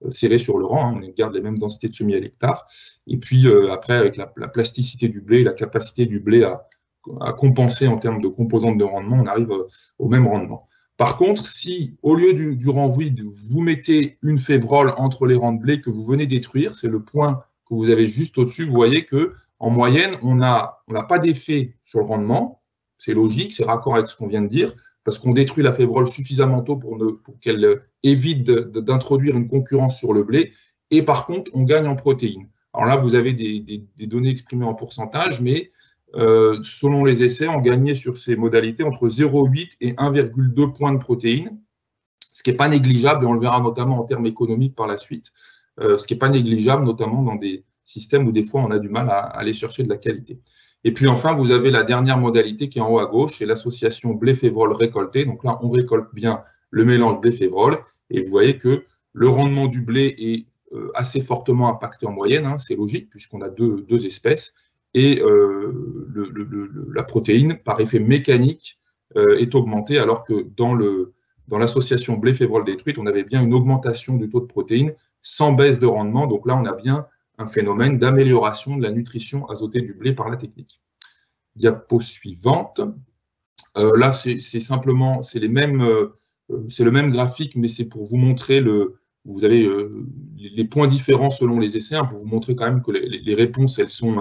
serré sur le rang, hein, on garde les mêmes densités de semis à l'hectare, et puis après avec la plasticité du blé, la capacité du blé à compenser en termes de composantes de rendement, on arrive au même rendement. Par contre, si au lieu du rang vide, vous mettez une févrole entre les rangs de blé que vous venez détruire, c'est le point que vous avez juste au-dessus, vous voyez qu'en moyenne, on n'a pas d'effet sur le rendement, c'est logique, c'est raccord avec ce qu'on vient de dire, parce qu'on détruit la févrole suffisamment tôt pour qu'elle évite d'introduire une concurrence sur le blé, et par contre, on gagne en protéines. Alors là, vous avez des données exprimées en pourcentage, mais selon les essais, on gagnait sur ces modalités entre 0,8 et 1,2 points de protéines, ce qui n'est pas négligeable, et on le verra notamment en termes économiques par la suite, ce qui n'est pas négligeable, notamment dans des systèmes où des fois on a du mal à aller chercher de la qualité. Et puis enfin, vous avez la dernière modalité qui est en haut à gauche, c'est l'association blé-févrole récolté. Donc là, on récolte bien le mélange blé-févrole et vous voyez que le rendement du blé est assez fortement impacté en moyenne, hein, c'est logique puisqu'on a deux espèces, et la protéine, par effet mécanique, est augmentée, alors que dans l'association blé-févrole détruite, on avait bien une augmentation du taux de protéines sans baisse de rendement. Donc là, on a bien un phénomène d'amélioration de la nutrition azotée du blé par la technique. Diapo suivante. Là, c'est simplement, c'est le même graphique, mais c'est pour vous montrer vous avez les points différents selon les essais, hein, pour vous montrer quand même que les réponses, elles sont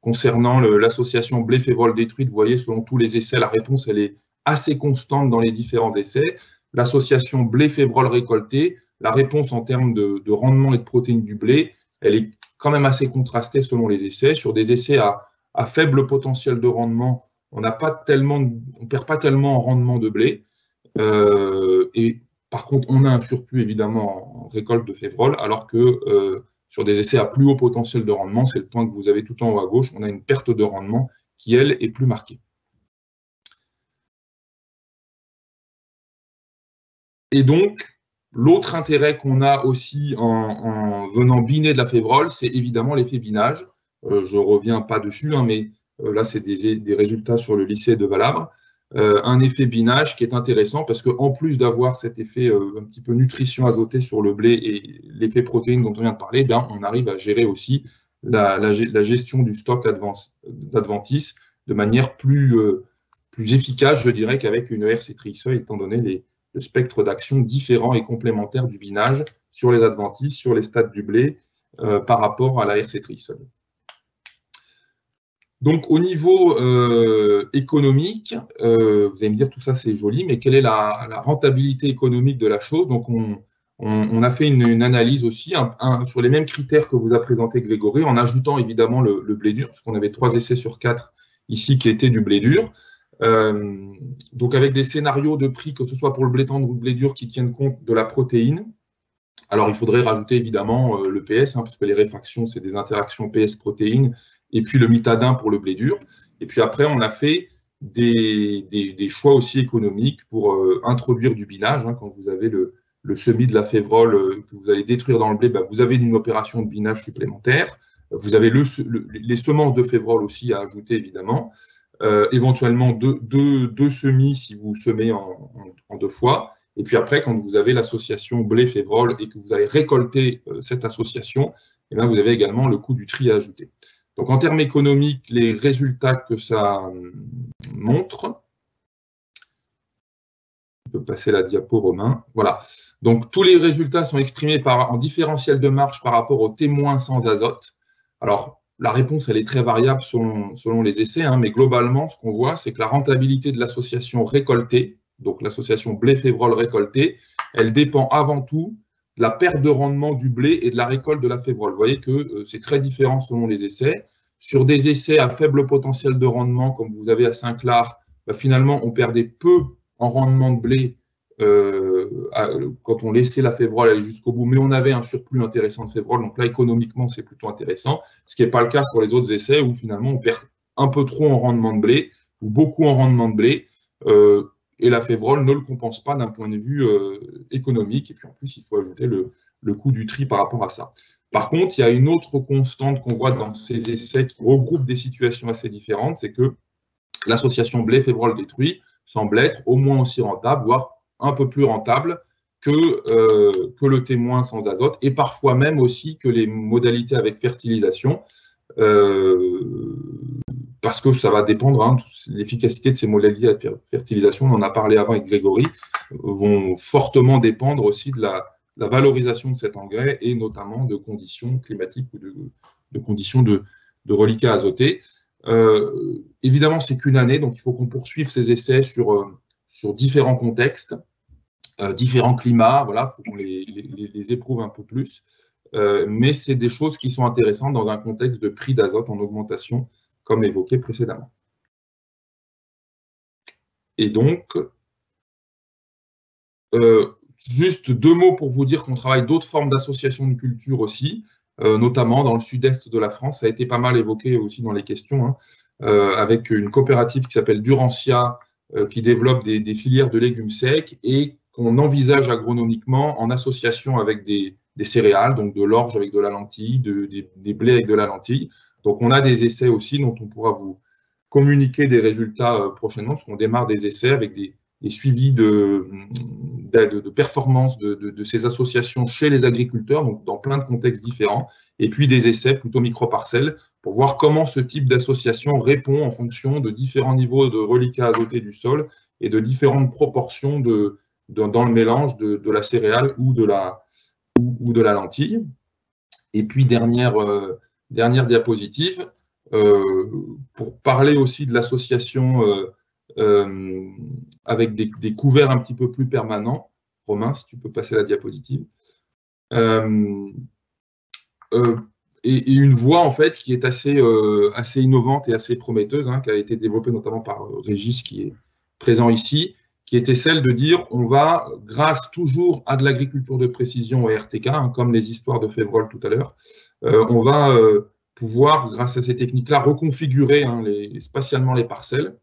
concernant l'association blé-févrole détruite. Vous voyez, selon tous les essais, la réponse, elle est assez constante dans les différents essais. L'association blé-févrole récoltée, la réponse en termes de rendement et de protéines du blé, elle est quand même assez contrastée selon les essais. Sur des essais à faible potentiel de rendement, on perd pas tellement en rendement de blé. Et par contre, on a un surplus évidemment en récolte de févrole, alors que sur des essais à plus haut potentiel de rendement, c'est le point que vous avez tout en haut à gauche, on a une perte de rendement qui, elle, est plus marquée. Et donc, l'autre intérêt qu'on a aussi en venant biner de la févrole, c'est évidemment l'effet binage. Je ne reviens pas dessus, hein, mais là, c'est des résultats sur le lycée de Valabre. Un effet binage qui est intéressant parce qu'en plus d'avoir cet effet un petit peu nutrition azotée sur le blé et l'effet protéine dont on vient de parler, bien, on arrive à gérer aussi la gestion du stock d'Adventis de manière plus efficace, je dirais, qu'avec une RC-Trixeuil, étant donné le spectre d'action différent et complémentaire du binage sur les Adventis, sur les stades du blé, par rapport à la RC-Trixeuil. Donc, au niveau économique, vous allez me dire tout ça c'est joli, mais quelle est la rentabilité économique de la chose? Donc, on a fait une analyse aussi sur les mêmes critères que vous a présenté Grégory, en ajoutant évidemment le blé dur, parce qu'on avait 3 essais sur 4 ici qui étaient du blé dur. Donc, avec des scénarios de prix, que ce soit pour le blé tendre ou le blé dur, qui tiennent compte de la protéine. Alors, il faudrait rajouter évidemment le PS, hein, parce que les réfractions, c'est des interactions PS-protéines, et puis le mitadin pour le blé dur. Et puis après, on a fait des choix aussi économiques pour introduire du binage. Hein, quand vous avez le semis de la févrole que vous allez détruire dans le blé, bah, vous avez une opération de binage supplémentaire. Vous avez les semences de févrole aussi à ajouter, évidemment. Éventuellement deux semis si vous semez en 2 fois. Et puis après, quand vous avez l'association blé-févrole et que vous allez récolter cette association, eh bien, vous avez également le coût du tri à ajouter. Donc, en termes économiques, les résultats que ça montre, on peut passer la diapo, Romain. Voilà. Donc, tous les résultats sont exprimés en différentiel de marge par rapport aux témoins sans azote. Alors, la réponse, elle est très variable selon les essais, hein, mais globalement, ce qu'on voit, c'est que la rentabilité de l'association récoltée, donc l'association blé-févrole récoltée, elle dépend avant tout de la perte de rendement du blé et de la récolte de la févrole. Vous voyez que c'est très différent selon les essais. Sur des essais à faible potentiel de rendement, comme vous avez à Saint-Clar, bah, finalement, on perdait peu en rendement de blé quand on laissait la févrole aller jusqu'au bout, mais on avait un surplus intéressant de févrole. Donc là, économiquement, c'est plutôt intéressant, ce qui n'est pas le cas sur les autres essais où finalement, on perd un peu trop en rendement de blé ou beaucoup en rendement de blé. Et la févrole ne le compense pas d'un point de vue économique. Et puis en plus, il faut ajouter le coût du tri par rapport à ça. Par contre, il y a une autre constante qu'on voit dans ces essais qui regroupent des situations assez différentes, c'est que l'association blé-févrole détruit semble être au moins aussi rentable, voire un peu plus rentable que le témoin sans azote, et parfois même aussi que les modalités avec fertilisation, parce que ça va dépendre, hein, l'efficacité de ces modalités de fertilisation, on en a parlé avant avec Grégory, vont fortement dépendre aussi de la valorisation de cet engrais et notamment de conditions climatiques ou de conditions de reliquat azoté. Évidemment, c'est qu'une année, donc il faut qu'on poursuive ces essais sur différents contextes, différents climats, voilà, il faut qu'on les éprouve un peu plus. Mais c'est des choses qui sont intéressantes dans un contexte de prix d'azote en augmentation, comme évoqué précédemment. Et donc, juste 2 mots pour vous dire qu'on travaille d'autres formes d'associations de culture aussi, notamment dans le sud-est de la France. Ça a été pas mal évoqué aussi dans les questions, hein. avec une coopérative qui s'appelle Durantia, qui développe des filières de légumes secs et qu'on envisage agronomiquement en association avec des céréales, donc de l'orge avec de la lentille, des blés avec de la lentille. Donc on a des essais aussi dont on pourra vous communiquer des résultats prochainement, parce qu'on démarre des essais avec des suivis de performance de ces associations chez les agriculteurs, donc dans plein de contextes différents, et puis des essais plutôt micro-parcelles pour voir comment ce type d'association répond en fonction de différents niveaux de reliquat azoté du sol et de différentes proportions dans le mélange de la céréale ou de la lentille. Et puis, dernière diapositive, pour parler aussi de l'association avec des couverts un petit peu plus permanents. Romain, si tu peux passer la diapositive. Et une voie en fait qui est assez innovante et assez prometteuse, hein, qui a été développée notamment par Régis qui est présent ici, qui était celle de dire on va, grâce toujours à de l'agriculture de précision et RTK, hein, comme les histoires de Févrol tout à l'heure, on va pouvoir, grâce à ces techniques-là, reconfigurer spatialement les parcelles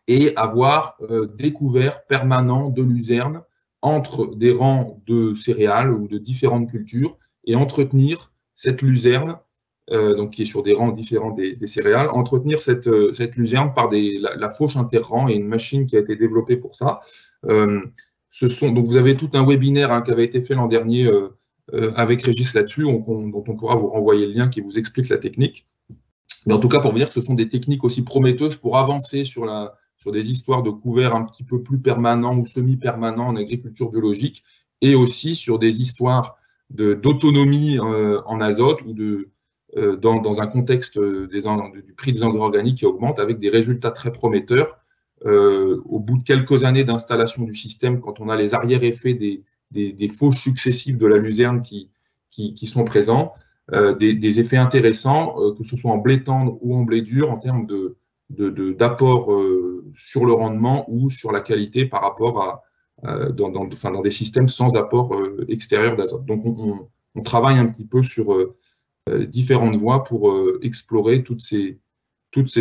et avoir des couverts permanents de luzerne entre des rangs de céréales ou de différentes cultures et entretenir cette luzerne, donc qui est sur des rangs différents des céréales, entretenir cette luzerne par la fauche interrang et une machine qui a été développée pour ça. Donc vous avez tout un webinaire, hein, qui avait été fait l'an dernier avec Régis là-dessus, dont on pourra vous renvoyer le lien qui vous explique la technique. Mais en tout cas, pour vous dire que ce sont des techniques aussi prometteuses pour avancer sur des histoires de couverts un petit peu plus permanents ou semi-permanents en agriculture biologique, et aussi sur des histoires d'autonomie en azote ou dans un contexte du prix des engrais organiques qui augmente, avec des résultats très prometteurs. Au bout de quelques années d'installation du système, quand on a les arrière-effets des fauches successives de la luzerne qui sont présents, des effets intéressants, que ce soit en blé tendre ou en blé dur, en termes d'apport sur le rendement ou sur la qualité par rapport dans des systèmes sans apport extérieur d'azote. Donc on travaille un petit peu sur différentes voies pour explorer toutes ces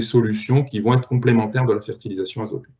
solutions qui vont être complémentaires de la fertilisation azotée.